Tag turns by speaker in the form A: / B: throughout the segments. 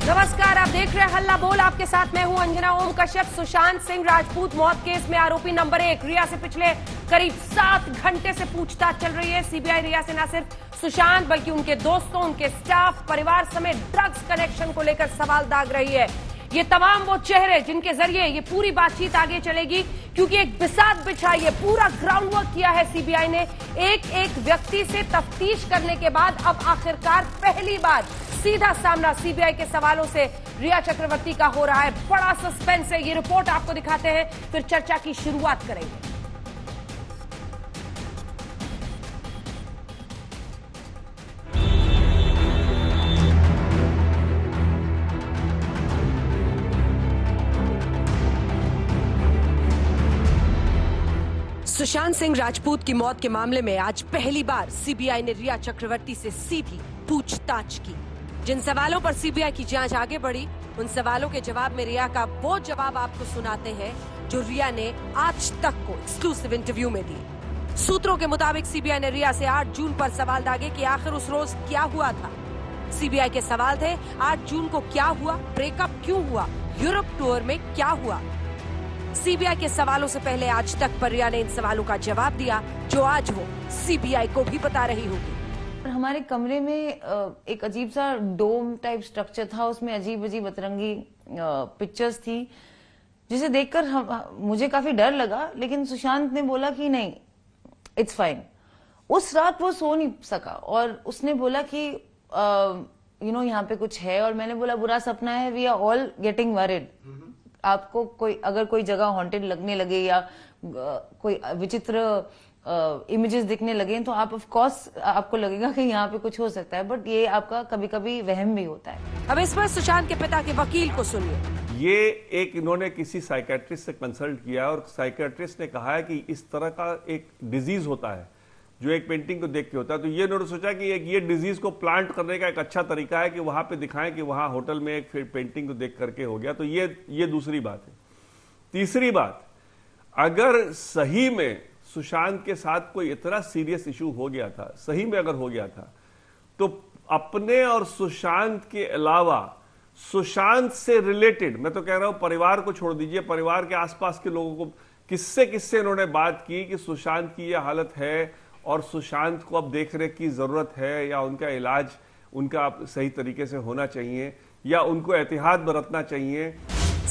A: नमस्कार, आप देख रहे हैं हल्ला बोल। आपके साथ मैं हूं अंजना ओम कश्यप। सुशांत सिंह राजपूत मौत केस में आरोपी नंबर 1 रिया से पिछले करीब 7 घंटे से पूछताछ चल रही है। सीबीआई रिया से न सिर्फ सुशांत बल्कि उनके दोस्तों, उनके स्टाफ, परिवार समेत ड्रग्स कनेक्शन को लेकर सवाल दाग रही है। ये तमाम वो चेहरे जिनके जरिए ये पूरी बातचीत आगे चलेगी, क्योंकि एक बिसात बिछाई है, पूरा ग्राउंड वर्क किया है सीबीआई ने। एक एक व्यक्ति से तफ्तीश करने के बाद अब आखिरकार पहली बार सीधा सामना सीबीआई के सवालों से रिया चक्रवर्ती का हो रहा है। बड़ा सस्पेंस है। ये रिपोर्ट आपको दिखाते हैं, फिर चर्चा की शुरुआत करेंगे। सुशांत सिंह राजपूत की मौत के मामले में आज पहली बार सीबीआई ने रिया चक्रवर्ती से सीधी पूछताछ की। जिन सवालों पर सीबीआई की जांच आगे बढ़ी, उन सवालों के जवाब में रिया का वो जवाब आपको सुनाते हैं जो रिया ने आज तक को एक्सक्लूसिव इंटरव्यू में दिए। सूत्रों के मुताबिक सीबीआई ने रिया से 8 जून पर सवाल दागे कि आखिर उस रोज क्या हुआ था। सीबीआई के सवाल थे, 8 जून को क्या हुआ, ब्रेकअप क्यों हुआ, यूरोप टूर में क्या हुआ। सीबीआई के सवालों से पहले आज तक पर रिया ने इन सवालों का जवाब दिया, जो आज वो सीबीआई को भी बता रही होगी।
B: हमारे कमरे में एक अजीब सा डोम टाइप स्ट्रक्चर था, उसमें अजीब अजीब अतरंगी पिक्चर्स थी, जिसे देखकर मुझे काफी डर लगा। लेकिन सुशांत ने बोला कि नहीं, इट्स फाइन। उस रात वो सो नहीं सका और उसने बोला कि यहाँ पे कुछ है, और मैंने बोला बुरा सपना है, we are all getting worried. आपको अगर कोई जगह हॉन्टेड लगने लगे या कोई विचित्र इमेजेस दिखने लगे तो आप ऑफ कोर्स आपको लगेगा कि यहाँ पे कुछ हो सकता है, बट ये आपका कभी कभी वहम भी होता है।
A: अब इस पर सुशांत के पिता के वकील को सुनिए।
C: ये इन्होंने किसी साइकेट्रिस्ट से कंसल्ट किया और साइकेट्रिस्ट ने कहा है कि इस तरह का एक डिजीज होता है जो एक पेंटिंग को देख के होता है। तो ये इन्होंने सोचा कि ये डिजीज को प्लांट करने का एक अच्छा तरीका है कि वहां पे दिखाएं कि वहां होटल में एक पेंटिंग को देख करके हो गया। तो ये दूसरी बात है। तीसरी बात, अगर सही में सुशांत के साथ कोई इतना सीरियस इशू हो गया था, सही में अगर हो गया था, तो अपने और सुशांत के अलावा सुशांत से रिलेटेड, मैं तो कह रहा हूं परिवार को छोड़ दीजिए, परिवार के आसपास के लोगों को किससे इन्होंने बात की कि सुशांत की यह हालत है और सुशांत को अब देखरेख की जरूरत है, या उनका इलाज उनका सही तरीके से होना चाहिए, या उनको एहतियात बरतना चाहिए।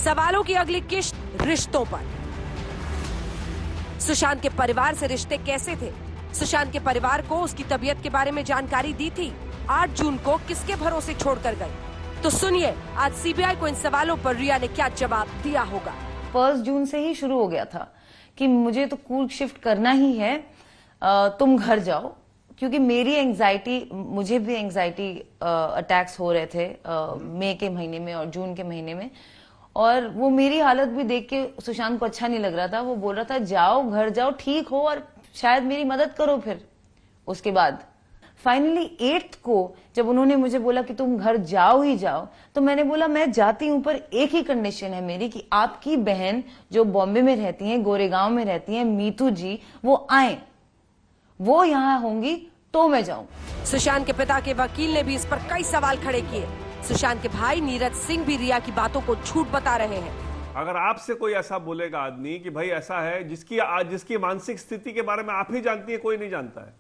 A: सवालों की अगली किश्त रिश्तों पर। सुशांत के परिवार से रिश्ते कैसे थे? सुशांत के परिवार को उसकी तबीयत के बारे में जानकारी दी थी? 8 जून को किसके भरोसे छोड़कर गए? तो सुनिए आज सीबीआई को इन सवालों पर रिया ने क्या जवाब दिया होगा।
B: 1 जून से ही शुरू हो गया था कि मुझे तो कूल शिफ्ट करना ही है, तुम घर जाओ, क्योंकि मेरी एंजाइटी, मुझे भी एंजाइटी अटैक्स हो रहे थे मई के महीने में और जून के महीने में, और वो मेरी हालत भी देख के सुशांत को अच्छा नहीं लग रहा था। वो बोल रहा था जाओ, घर जाओ, ठीक हो और शायद मेरी मदद करो। फिर उसके बाद फाइनली 8 को जब उन्होंने मुझे बोला कि तुम घर जाओ ही जाओ, तो मैंने बोला मैं जाती हूं, पर एक ही कंडीशन है मेरी कि आपकी बहन जो बॉम्बे में रहती है, गोरेगांव में रहती है, मीतू जी, वो आए, वो यहां होंगी तो मैं जाऊं।
A: सुशांत के पिता के वकील ने भी इस पर कई सवाल खड़े किए। सुशांत के भाई नीरज सिंह भी रिया की बातों को झूठ बता रहे हैं।
C: अगर आपसे कोई ऐसा बोलेगा आदमी कि भाई ऐसा है, जिसकी मानसिक स्थिति के बारे में आप ही जानती है, कोई नहीं जानता है,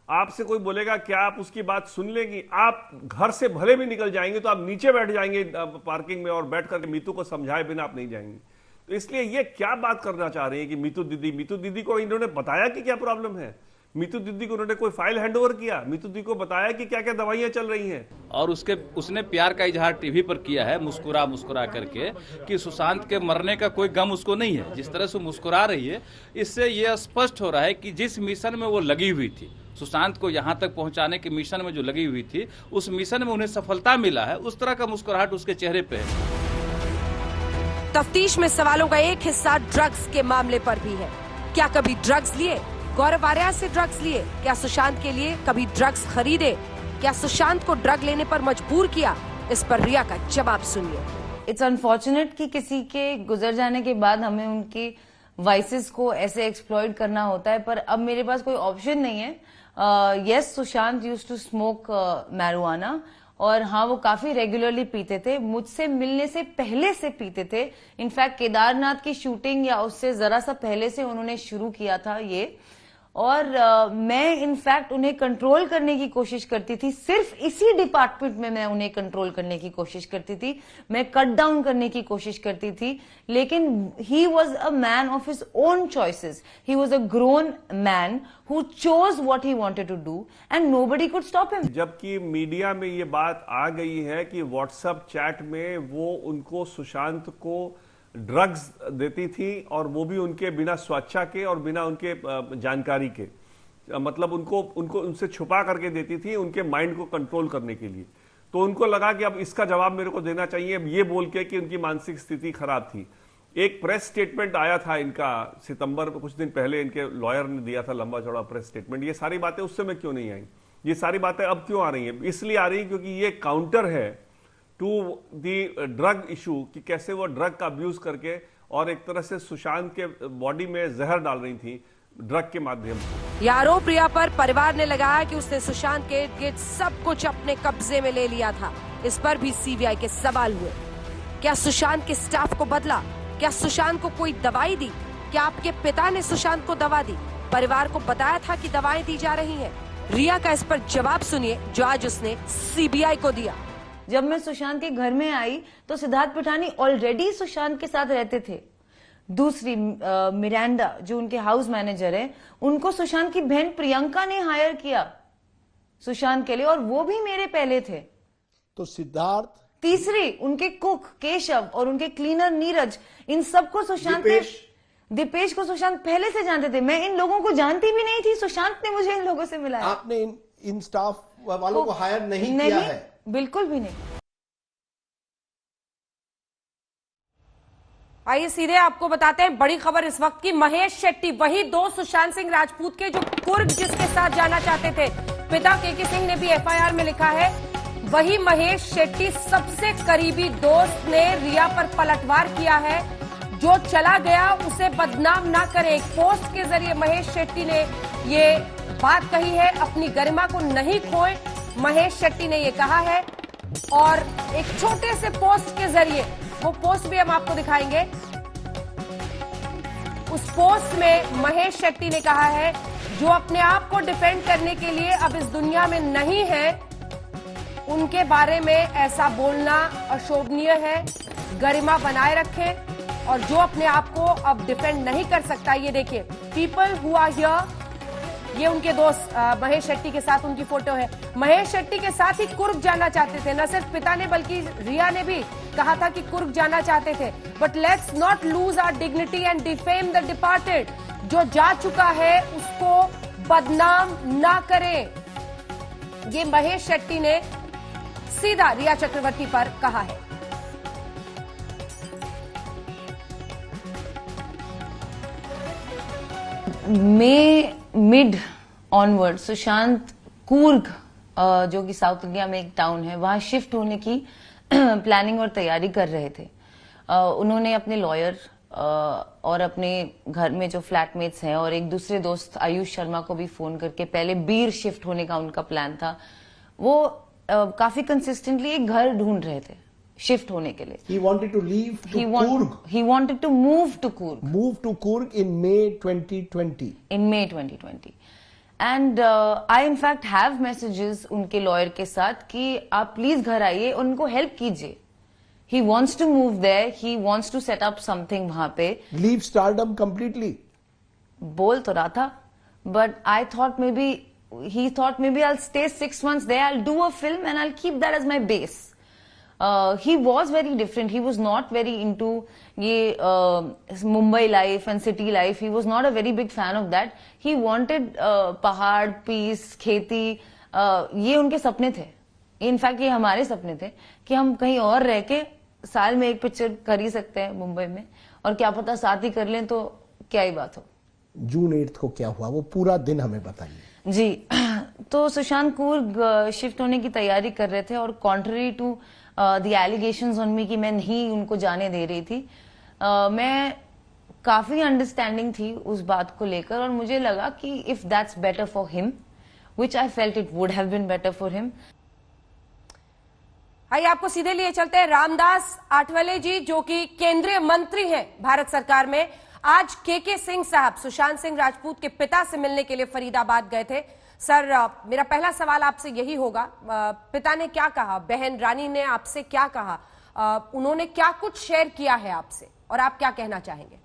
C: आपसे कोई बोलेगा क्या आप उसकी बात सुन लेंगी? आप घर से भले भी निकल जाएंगे तो आप नीचे बैठ जाएंगे पार्किंग में और बैठ करके मीतू को समझाए बिना आप नहीं जाएंगे। तो इसलिए ये क्या बात करना चाह रहे हैं कि मीतू दीदी को इन्होंने बताया कि क्या प्रॉब्लम है? मीतू दीदी को उन्होंने कोई फाइल हैंडओवर किया? मीतू दीदी को बताया कि क्या क्या दवाइयां चल रही हैं?
D: और उसने प्यार का इजहार टीवी पर किया है मुस्कुरा करके कि सुशांत के मरने का कोई गम उसको नहीं है। जिस तरह से मुस्कुरा रही है, इससे यह स्पष्ट हो रहा है कि जिस मिशन में वो लगी हुई थी, सुशांत को यहां तक पहुंचाने के मिशन में जो लगी हुई थी, उस मिशन में उन्हें सफलता मिला है। उस तरह का मुस्कुराहट उसके चेहरे पे है।
A: तफ्तीश में सवालों का एक हिस्सा ड्रग्स के मामले पर भी है। क्या कभी ड्रग्स लिए? गौरव आर्या से ड्रग्स लिए? क्या सुशांत के लिए कभी ड्रग्स खरीदे? क्या सुशांत को ड्रग लेने पर मजबूर किया? इस पर रिया का जवाब सुनिए।
B: इट्स अनफॉर्चुनेट कि किसी के गुजर जाने के बाद हमें उनकी वाइसेस को ऐसे एक्सप्लॉइट करना होता है, पर अब मेरे पास कोई ऑप्शन नहीं है। Yes, Sushant used to smoke marijuana और हाँ, वो काफी रेगुलरली पीते थे, मुझसे मिलने से पहले से पीते थे। इनफैक्ट केदारनाथ की शूटिंग या उससे जरा सा पहले से उन्होंने शुरू किया था ये। और मैं इनफैक्ट उन्हें कंट्रोल करने की कोशिश करती थी, सिर्फ इसी डिपार्टमेंट में मैं उन्हें कंट्रोल करने की कोशिश करती थी, मैं कट डाउन करने की कोशिश करती थी। लेकिन he was a man of his own choices, he was a grown man who chose what he wanted to do and nobody could stop him.
C: जबकि मीडिया में ये बात आ गई है कि व्हाट्सएप चैट में वो उनको, सुशांत को ड्रग्स देती थी और वो भी उनके बिना स्वेच्छा के और बिना उनके जानकारी के, मतलब उनको उनसे छुपा करके देती थी उनके माइंड को कंट्रोल करने के लिए। तो उनको लगा कि अब इसका जवाब मेरे को देना चाहिए, ये बोल के कि उनकी मानसिक स्थिति खराब थी। एक प्रेस स्टेटमेंट आया था इनका सितंबर में, कुछ दिन पहले इनके लॉयर ने दिया था लंबा चौड़ा प्रेस स्टेटमेंट। ये सारी बातें उस समय क्यों नहीं आई? ये सारी बातें अब क्यों आ रही हैं? इसलिए आ रही है क्योंकि ये काउंटर है टू दी ड्रग इशू, कि कैसे वो ड्रग का अब्यूज करके और एक तरह से सुशांत के बॉडी में जहर डाल रही थी ड्रग के माध्यम से।
A: यह आरोप रिया पर परिवार ने लगाया कि उसने सुशांत के इर्द गिर्द सब कुछ अपने कब्जे में ले लिया था। इस पर भी सीबीआई के सवाल हुए। क्या सुशांत के स्टाफ को बदला? क्या सुशांत को कोई दवाई दी? क्या आपके पिता ने सुशांत को दवा दी? परिवार को बताया था कि दवाएं दी जा रही हैं? रिया का इस पर जवाब सुनिए जो आज उसने सीबीआई को दिया।
B: जब मैं सुशांत के घर में आई तो सिद्धार्थ पिठानी ऑलरेडी सुशांत के साथ रहते थे। दूसरी मिरांडा जो उनके हाउस मैनेजर है, उनको सुशांत की बहन प्रियंका ने हायर किया सुशांत के लिए, और वो भी मेरे पहले थे।
E: तो सिद्धार्थ,
B: तीसरी उनके कुक केशव और उनके क्लीनर नीरज, इन सबको सुशांत दीपेश को सुशांत पहले से जानते थे। मैं इन लोगों को जानती भी नहीं थी, सुशांत ने मुझे इन लोगों से मिलाया।
E: आपने इन स्टाफ वालों को हायर नहीं किया है?
B: बिल्कुल भी नहीं।
A: आइए सीधे आपको बताते हैं बड़ी खबर इस वक्त की। महेश शेट्टी, वही दो सुशांत सिंह राजपूत के जो कुर्ग जिसके साथ जाना चाहते थे, पिता केके सिंह ने भी एफआईआर में लिखा है, वही महेश शेट्टी सबसे करीबी दोस्त ने रिया पर पलटवार किया है। जो चला गया उसे बदनाम ना करे, एक पोस्ट के जरिए महेश शेट्टी ने ये बात कही है। अपनी गरिमा को नहीं खोए, महेश शेट्टी ने ये कहा है। और एक छोटे से पोस्ट के जरिए, वो पोस्ट भी हम आपको दिखाएंगे, उस पोस्ट में महेश शेट्टी ने कहा है जो अपने आप को डिफेंड करने के लिए अब इस दुनिया में नहीं है, उनके बारे में ऐसा बोलना अशोभनीय है। गरिमा बनाए रखें। और जो अपने आप को अब डिफेंड नहीं कर सकता, ये देखिए, पीपल हु आर हियर, ये उनके दोस्त महेश शेट्टी के साथ उनकी फोटो है। महेश शेट्टी के साथ ही कुर्ग जाना चाहते थे। न सिर्फ पिता ने बल्कि रिया ने भी कहा था कि कुर्ग जाना चाहते थे। But let's not lose our dignity and defame the departed. जो जा चुका है उसको बदनाम ना करें, ये महेश शेट्टी ने सीधा रिया चक्रवर्ती पर कहा है।
B: मई मिड ऑनवर्ड सुशांत कूर्ग, जो कि साउथ इंडिया में एक टाउन है, वहां शिफ्ट होने की प्लानिंग और तैयारी कर रहे थे। उन्होंने अपने लॉयर और अपने घर में जो फ्लैटमेट्स हैं और एक दूसरे दोस्त आयुष शर्मा को भी फोन करके, पहले बीर शिफ्ट होने का उनका प्लान था, वो काफी कंसिस्टेंटली एक घर ढूंढ रहे थे शिफ्ट होने के लिए।
E: He wanted to leave to Coorg.
B: He wanted to move to Coorg.
E: Move to Coorg in May 2020.
B: In May 2020. And I in fact have messages उनके लॉयर के साथ कि आप प्लीज घर आइए, उनको हेल्प कीजिए। He wants to move there. He wants to set up something वहां पे।
E: Leave stardom completely.
B: बोल तो रहा था, but I thought he thought maybe I'll stay 6 months there. I'll do a film and I'll keep that as my base. He was very different. He was not very into ये Mumbai life and city life. He was not a very big fan of that. He wanted पहाड़, peace, खेती, ये उनके सपने थे। In fact ये हमारे सपने थे कि हम कहीं और रह के साल में एक पिक्चर कर ही सकते हैं मुंबई में, और क्या पता साथ ही कर लें तो क्या ही बात हो।
E: जून 8 को क्या हुआ, वो पूरा दिन हमें बताइए।
B: जी, तो सुशांत कूर्ग शिफ्ट होने की तैयारी कर रहे थे और contrary to the allegations on me कि मैं नहीं उनको जाने दे रही थी, मैं काफी अंडरस्टैंडिंग थी उस बात को लेकर, और मुझे लगा कि if that's better for him, which I felt it would have been better for him.
A: आइए आपको सीधे लिए चलते हैं रामदास आठवले जी, जो कि केंद्रीय मंत्री हैं भारत सरकार में। आज के सिंह साहब सुशांत सिंह राजपूत के पिता से मिलने के लिए फरीदाबाद गए थे। सर, मेरा पहला सवाल आपसे यही होगा, पिता ने क्या कहा, बहन रानी ने आपसे क्या कहा, उन्होंने क्या कुछ शेयर किया है आपसे, और आप क्या कहना चाहेंगे?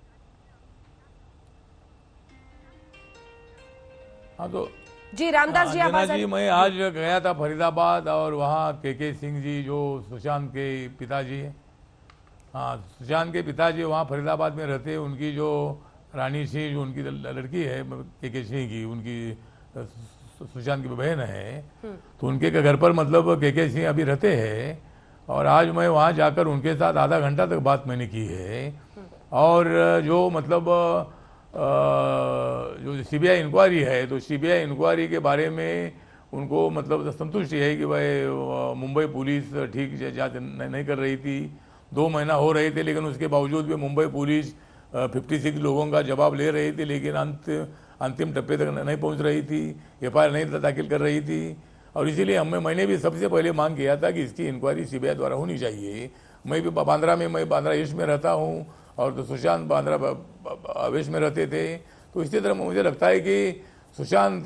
F: हाँ तो
A: जी रामदास जी,
F: अंजना
A: आवाज
F: जी, मैं आज गया था फरीदाबाद, और वहाँ के सिंह जी जो सुशांत के पिताजी हैं, हाँ सुशांत के पिताजी वहाँ फरीदाबाद में रहते हैं। उनकी जो रानी सिंह जो उनकी लड़की है के सिंह की, उनकी सुशांत की बहन है, तो उनके घर पर मतलब के सिंह अभी रहते हैं। और आज मैं वहाँ जाकर उनके साथ आधा घंटा तक बात मैंने की है। और जो मतलब जो सीबीआई इंक्वायरी है, तो सीबीआई इंक्वायरी के बारे में उनको मतलब संतुष्टि है कि भाई मुंबई पुलिस ठीक जांच नहीं कर रही थी। 2 महीना हो रहे थे, लेकिन उसके बावजूद भी मुंबई पुलिस 56 लोगों का जवाब ले रही थी, लेकिन अंतिम टप्पे तक नहीं पहुंच रही थी, एफआईआर नहीं दाखिल कर रही थी। और इसीलिए मैंने भी सबसे पहले मांग किया था कि इसकी इंक्वायरी सीबीआई द्वारा होनी चाहिए। मैं भी बांद्रा ईस्ट में रहता हूँ, और तो सुशांत बांद्रा वेस्ट में रहते थे। तो इसी तरह मुझे लगता है कि सुशांत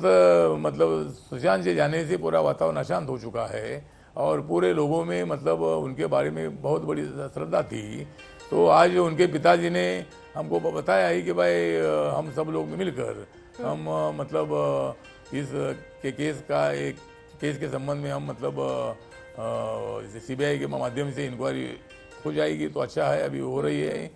F: से जाने से पूरा वातावरण अशांत हो चुका है, और पूरे लोगों में मतलब उनके बारे में बहुत बड़ी श्रद्धा थी। तो आज उनके पिताजी ने हमको बताया है कि भाई हम सब लोग मिलकर हम मतलब इस केस के संबंध में हम मतलब सीबीआई के माध्यम से इंक्वायरी हो जाएगी तो अच्छा है, अभी हो रही है।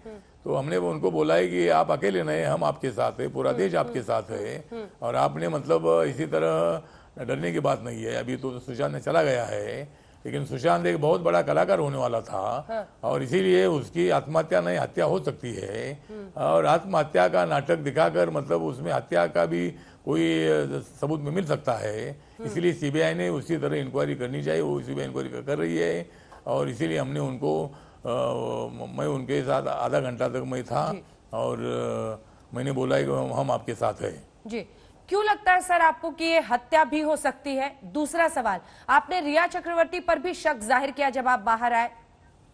F: तो हमने उनको बोला है कि आप अकेले नहीं, हम आपके साथ है, पूरा देश आपके साथ है, और आपने मतलब इसी तरह डरने की बात नहीं है। अभी तो सुशांत ने चला गया है, लेकिन सुशांत एक बहुत बड़ा कलाकार होने वाला था, और इसीलिए उसकी आत्महत्या नहीं हत्या हो सकती है। और आत्महत्या का नाटक दिखाकर मतलब उसमें हत्या का भी कोई सबूत में मिल सकता है। इसलिए सीबीआई ने उसी तरह इंक्वायरी करनी चाहिए, वो सीबीआई इंक्वायरी कर रही है। और इसीलिए हमने उनको मैं उनके साथ आधा घंटा तक मैं था, और मैंने बोला है कि हम आपके साथ हैं।
A: जी, क्यों लगता है सर आपको कि ये हत्या भी हो सकती है? दूसरा सवाल, आपने रिया चक्रवर्ती पर भी शक जाहिर किया जब आप बाहर आए।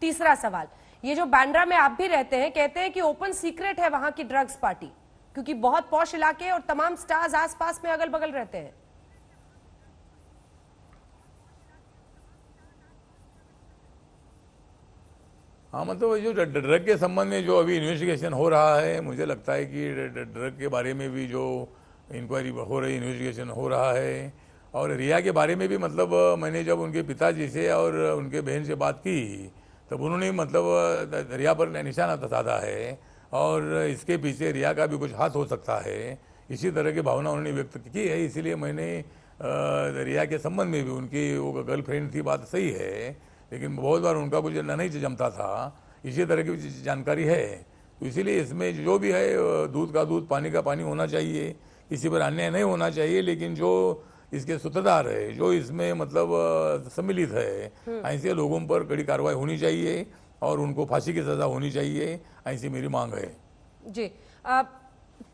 A: तीसरा सवाल, ये जो बांद्रा में आप भी रहते हैं, कहते हैं कि ओपन सीक्रेट है वहां की ड्रग्स पार्टी, क्योंकि बहुत पॉश इलाके और तमाम स्टार्स आसपास में अगल बगल रहते हैं।
F: हाँ मतलब जो ड्रग के संबंध में जो अभी इन्वेस्टिगेशन हो रहा है, मुझे लगता है कि ड्रग के बारे में भी जो इंक्वायरी हो रही, इन्वेस्टिगेशन हो रहा है। और रिया के बारे में भी मतलब मैंने जब उनके पिताजी से और उनके बहन से बात की, तब उन्होंने मतलब रिया पर निशाना साधा है, और इसके पीछे रिया का भी कुछ हाथ हो सकता है, इसी तरह की भावना उन्होंने व्यक्त की है। इसीलिए मैंने रिया के संबंध में भी, उनकी वो गर्लफ्रेंड थी, बात सही है, लेकिन बहुत बार उनका कुछ नहीं जमता था, इसी तरह की जानकारी है। तो इसीलिए इसमें जो भी है, दूध का दूध पानी का पानी होना चाहिए, किसी पर अन्याय नहीं होना चाहिए। लेकिन जो इसके सूत्रधार है, जो इसमें मतलब सम्मिलित है, ऐसे लोगों पर कड़ी कार्रवाई होनी चाहिए, और उनको फांसी की सजा होनी चाहिए, ऐसी मेरी मांग है।
A: जी,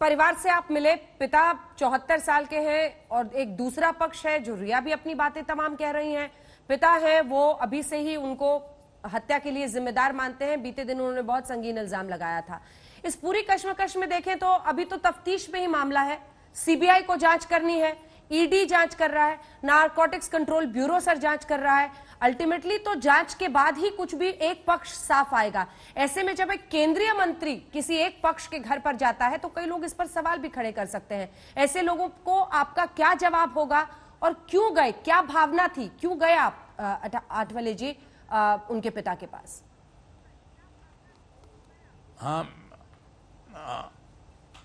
A: परिवार से आप मिले, पिता 74 साल के हैं, और एक दूसरा पक्ष है जो रिया भी अपनी बातें तमाम कह रही हैं। पिता है वो अभी से ही उनको हत्या के लिए जिम्मेदार मानते हैं, बीते दिन उन्होंने बहुत संगीन इल्जाम लगाया था। इस पूरी कश्मकश में देखें तो अभी तो तफ्तीश में ही मामला है, सीबीआई को जांच करनी है, ईडी जांच कर रहा है, नारकोटिक्स कंट्रोल ब्यूरो सर जांच कर रहा है। अल्टीमेटली तो जांच के बाद ही कुछ भी एक पक्ष साफ आएगा। ऐसे में जब एक केंद्रीय मंत्री किसी एक पक्ष के घर पर जाता है, तो कई लोग इस पर सवाल भी खड़े कर सकते हैं। ऐसे लोगों को आपका क्या जवाब होगा, और क्यों गए, क्या भावना थी, क्यों गए आप आठवले जी उनके पिता के पास?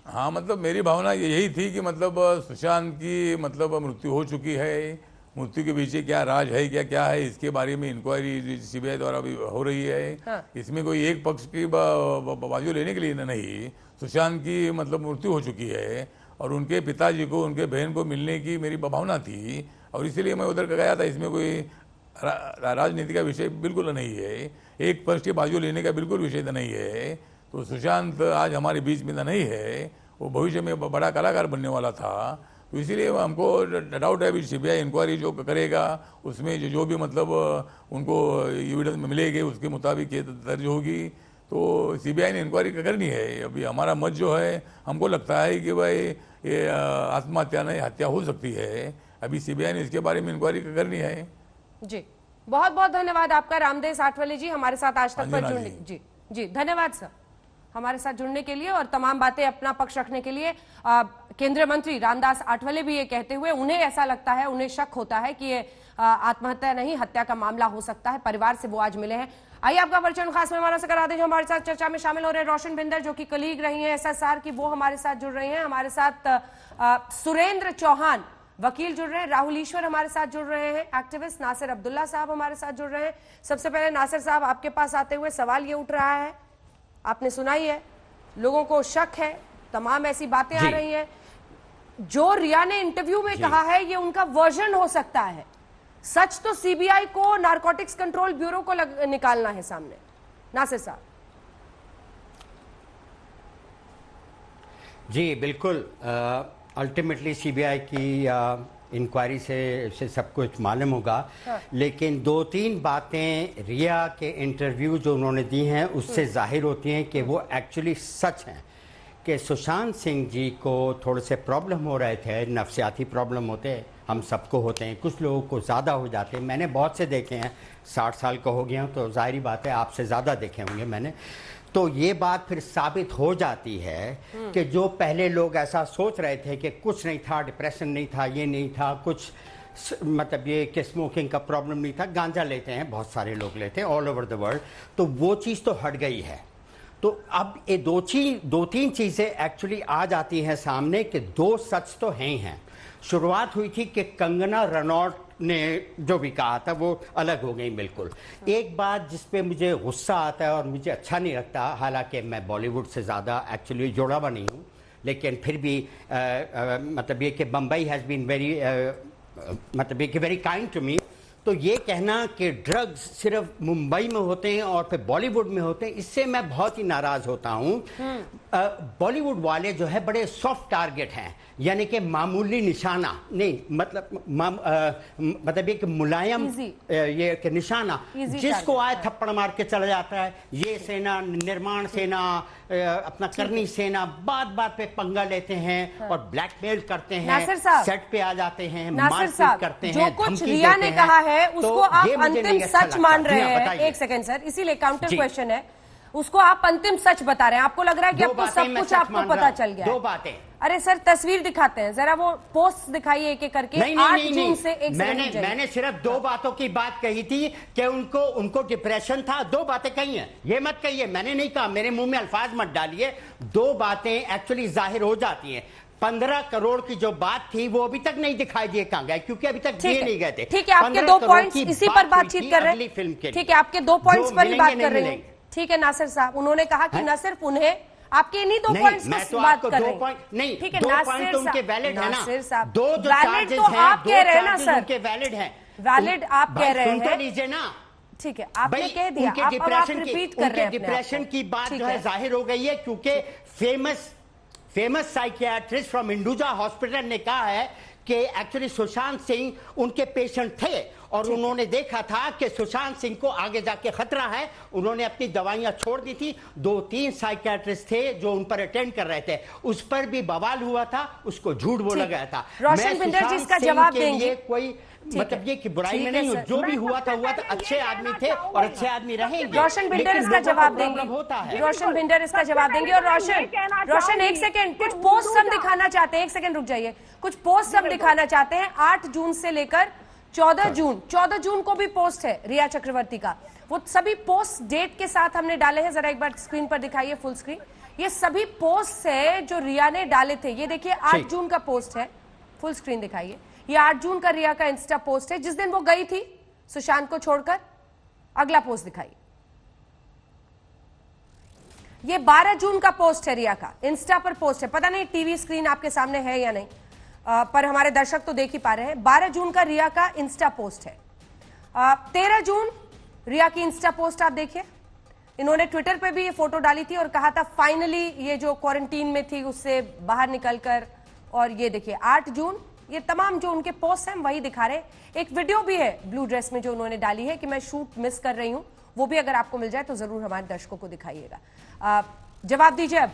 F: हाँ मतलब मेरी भावना यही थी कि मतलब सुशांत की मतलब मृत्यु हो चुकी है, मृत्यु के पीछे क्या राज है, क्या क्या है, इसके बारे में इंक्वायरी सीबीआई द्वारा भी हो रही है। हाँ। इसमें कोई एक पक्ष की बाजू लेने के लिए नहीं, सुशांत की मतलब मृत्यु हो चुकी है, और उनके पिताजी को, उनके बहन को मिलने की मेरी भावना थी, और इसीलिए मैं उधर गया था। इसमें कोई राजनीति का विषय बिल्कुल नहीं है, एक पक्ष की बाजू लेने का बिल्कुल विषय नहीं है। तो सुशांत आज हमारे बीच में नहीं है, वो भविष्य में बड़ा कलाकार बनने वाला था। तो इसीलिए हमको डाउट है अभी सीबीआई इंक्वायरी जो करेगा उसमें जो भी मतलब उनको एविडेंस मिलेगी उसके मुताबिक ये दर्ज होगी। तो सीबीआई ने इंक्वायरी करनी है। अभी हमारा मत जो है, हमको लगता है कि भाई ये आत्महत्या नहीं हत्या हो सकती है। अभी सीबीआई ने इसके बारे में इंक्वायरी करनी है।
A: जी बहुत बहुत धन्यवाद आपका रामदेव आठवले जी, हमारे साथ आज तक पर जुड़ने। जी जी धन्यवाद सर, हमारे साथ जुड़ने के लिए और तमाम बातें अपना पक्ष रखने के लिए। केंद्रीय मंत्री रामदास आठवले भी ये कहते हुए उन्हें ऐसा लगता है, उन्हें शक होता है कि ये आत्महत्या नहीं हत्या का मामला हो सकता है। परिवार से वो आज मिले हैं। आइए आपका परिचय खास मेहमानों से करा दीजिए। हमारे साथ चर्चा में शामिल हो रहे हैं रोशन बिंदर जो कि कलीग रही हैं एसएसआर की, वो हमारे साथ जुड़ रही हैं। हमारे साथ सुरेंद्र चौहान वकील जुड़ रहे हैं, राहुल ईश्वर हमारे साथ जुड़ रहे हैं, एक्टिविस्ट नासिर अब्दुल्ला साहब हमारे साथ जुड़ रहे हैं। सबसे पहले नासिर साहब आपके पास आते हुए सवाल ये उठ रहा है, आपने सुना ही है, लोगों को शक है, तमाम ऐसी बातें आ रही हैं। जो रिया ने इंटरव्यू में कहा है ये उनका वर्जन हो सकता है, सच तो सीबीआई को नारकोटिक्स कंट्रोल ब्यूरो को निकालना है सामने। नासिर साहब।
G: जी बिल्कुल, अल्टीमेटली सीबीआई की इंक्वायरी से सब कुछ मालूम होगा। लेकिन 2-3 बातें रिया के इंटरव्यू जो उन्होंने दी हैं उससे जाहिर होती हैं कि वो एक्चुअली सच हैं कि सुशांत सिंह जी को थोड़े से प्रॉब्लम हो रहे थे, नफ्सियाती प्रॉब्लम होते हैं, हम सबको होते हैं, कुछ लोगों को ज़्यादा हो जाते हैं। मैंने बहुत से देखे हैं, 60 साल का हो गया हूँ तो जाहिर बात है आपसे ज़्यादा देखे होंगे मैंने। तो ये बात फिर साबित हो जाती है कि जो पहले लोग ऐसा सोच रहे थे कि कुछ नहीं था, डिप्रेशन नहीं था, ये नहीं था, कुछ मतलब ये कि स्मोकिंग का प्रॉब्लम नहीं था, गांजा लेते हैं बहुत सारे लोग लेते हैं ऑल ओवर द वर्ल्ड, तो वो चीज़ तो हट गई है। तो अब ये 2-3 चीज़ें एक्चुअली आ जाती हैं सामने कि 2 सच तो हैं ही हैं। शुरुआत हुई थी कि कंगना रनौत ने जो भी कहा था वो अलग हो गई बिल्कुल। एक बात जिस पे मुझे गुस्सा आता है और मुझे अच्छा नहीं लगता, हालांकि मैं बॉलीवुड से ज़्यादा एक्चुअली जुड़ा हुआ नहीं हूँ, लेकिन फिर भी मतलब ये कि बम्बई हैज़ बीन वेरी मतलब ये कि वेरी काइंड टू मी। तो ये कहना कि ड्रग्स सिर्फ मुंबई में होते हैं और फिर बॉलीवुड में होते हैं, इससे मैं बहुत ही नाराज होता हूँ। बॉलीवुड वाले जो है बड़े सॉफ्ट टारगेट हैं, यानी कि मामूली निशाना नहीं, मतलब एक मुलायम ये कि निशाना जिसको आए थप्पड़ मार के चला जाता है। ये सेना, निर्माण सेना, अपना करनी सेना बात पे पंगा लेते हैं और ब्लैकमेल करते हैं, सेट पे आ जाते हैं, मारपीट करते हैं,
A: जो कुछ रिया ने कहा है उसको आप अंतिम सच मान रहे हैं। एक सेकंड सर, इसीलिए काउंटर क्वेश्चन है, उसको आप अंतिम सच बता रहे हैं। आपको लग रहा है कि अब तो सब कुछ आपको पता चल गया।
G: 2 बातें।
A: अरे सर तस्वीर दिखाते हैं जरा, वो पोस्ट दिखाइए एक एक करके। 8 जून से
G: मैंने सिर्फ 2 बातों की बात कही थी कि उनको डिप्रेशन था। 2 बातें कही हैं, ये मत कहिए मैंने नहीं कहा, मेरे मुंह में अल्फाज मत डालिए। 2 बातें एक्चुअली जाहिर हो जाती हैं। 15 करोड़ की जो बात थी वो अभी तक नहीं दिखाई दिए कहां गए, क्योंकि अभी तक दिए नहीं गए थे।
A: ठीक है, आपके 2 पॉइंट्स इसी पर बातचीत कर रहे हैं। ठीक है, आपके 2 पॉइंट्स पर ही बात कर रहे हैं। ठीक है नासिर साहब, उन्होंने कहा कि न सिर्फ उन्हें, आपके इन्हीं 2 पॉइंट्स पर बात कर रहे हैं।
G: नहीं,
A: ठीक है,
G: 2 पॉइंट उनके वैलिड है ना, 2 जो
A: चार्जेस तो आप कह रहे हैं ना सर,
G: उनके वैलिड हैं,
A: वैलिड आप कह रहे हैं।
G: सुनते लीजिए ना।
A: ठीक है, आपने कह दिया, आप रिपीट कर रहे हैं।
G: डिप्रेशन की बात जो है जाहिर हो गई है, क्योंकि फेमस साइकियाट्रिस्ट फ्रॉम इंडुजा हॉस्पिटल ने कहा है कि एक्चुअली सुशांत सिंह उनके पेशेंट थे और उन्होंने देखा था कि सुशांत सिंह को आगे जाके खतरा है। उन्होंने अपनी दवाइयां छोड़ दी थी। 2-3 साइकियाट्रिस्ट थे जो उन पर अटेंड कर रहे थे, उस पर भी बवाल हुआ था, उसको झूठ बोला गया था।
A: रोशन बिंदर जी इसका जवाब देंगे।
G: कोई मतलब ये कि बुराई में नहीं हो, जो भी हुआ था अच्छे आदमी थे और अच्छे आदमी रहेंगे।
A: रोशन बिंदर इसका जवाब देंगे। रोशन बिंदर इसका जवाब देंगे। और रोशन एक सेकंड, कुछ पोस्ट हम दिखाना चाहते हैं, 1 सेकंड रुक जाइए। कुछ पोस्ट हम दिखाना चाहते हैं 8 जून से लेकर 14 जून को भी पोस्ट है रिया चक्रवर्ती का। वो सभी पोस्ट डेट के साथ हमने डाले हैं, जरा एक बार स्क्रीन पर दिखाइए फुल स्क्रीन। ये सभी पोस्ट है जो रिया ने डाले थे। ये देखिए 8 जून का पोस्ट है, फुल स्क्रीन दिखाइए। ये 8 जून का रिया का इंस्टा पोस्ट है जिस दिन वो गई थी सुशांत को छोड़कर। अगला पोस्ट दिखाइए, ये 12 जून का पोस्ट है रिया का, इंस्टा पर पोस्ट है। पता नहीं टीवी स्क्रीन आपके सामने है या नहीं, पर हमारे दर्शक तो देख ही पा रहे हैं। 12 जून का रिया का इंस्टा पोस्ट है। 13 जून रिया की इंस्टा पोस्ट आप देखिए। इन्होंने ट्विटर पे भी ये फोटो डाली थी और कहा था फाइनली ये जो क्वारंटीन में थी उससे बाहर निकलकर और ये देखिए 8 जून, ये तमाम जो उनके पोस्ट हैं वही दिखा रहे। एक वीडियो भी है ब्लू ड्रेस में जो उन्होंने डाली है कि मैं शूट मिस कर रही हूं, वो भी अगर आपको मिल जाए तो जरूर हमारे दर्शकों को दिखाइएगा। जवाब दीजिए अब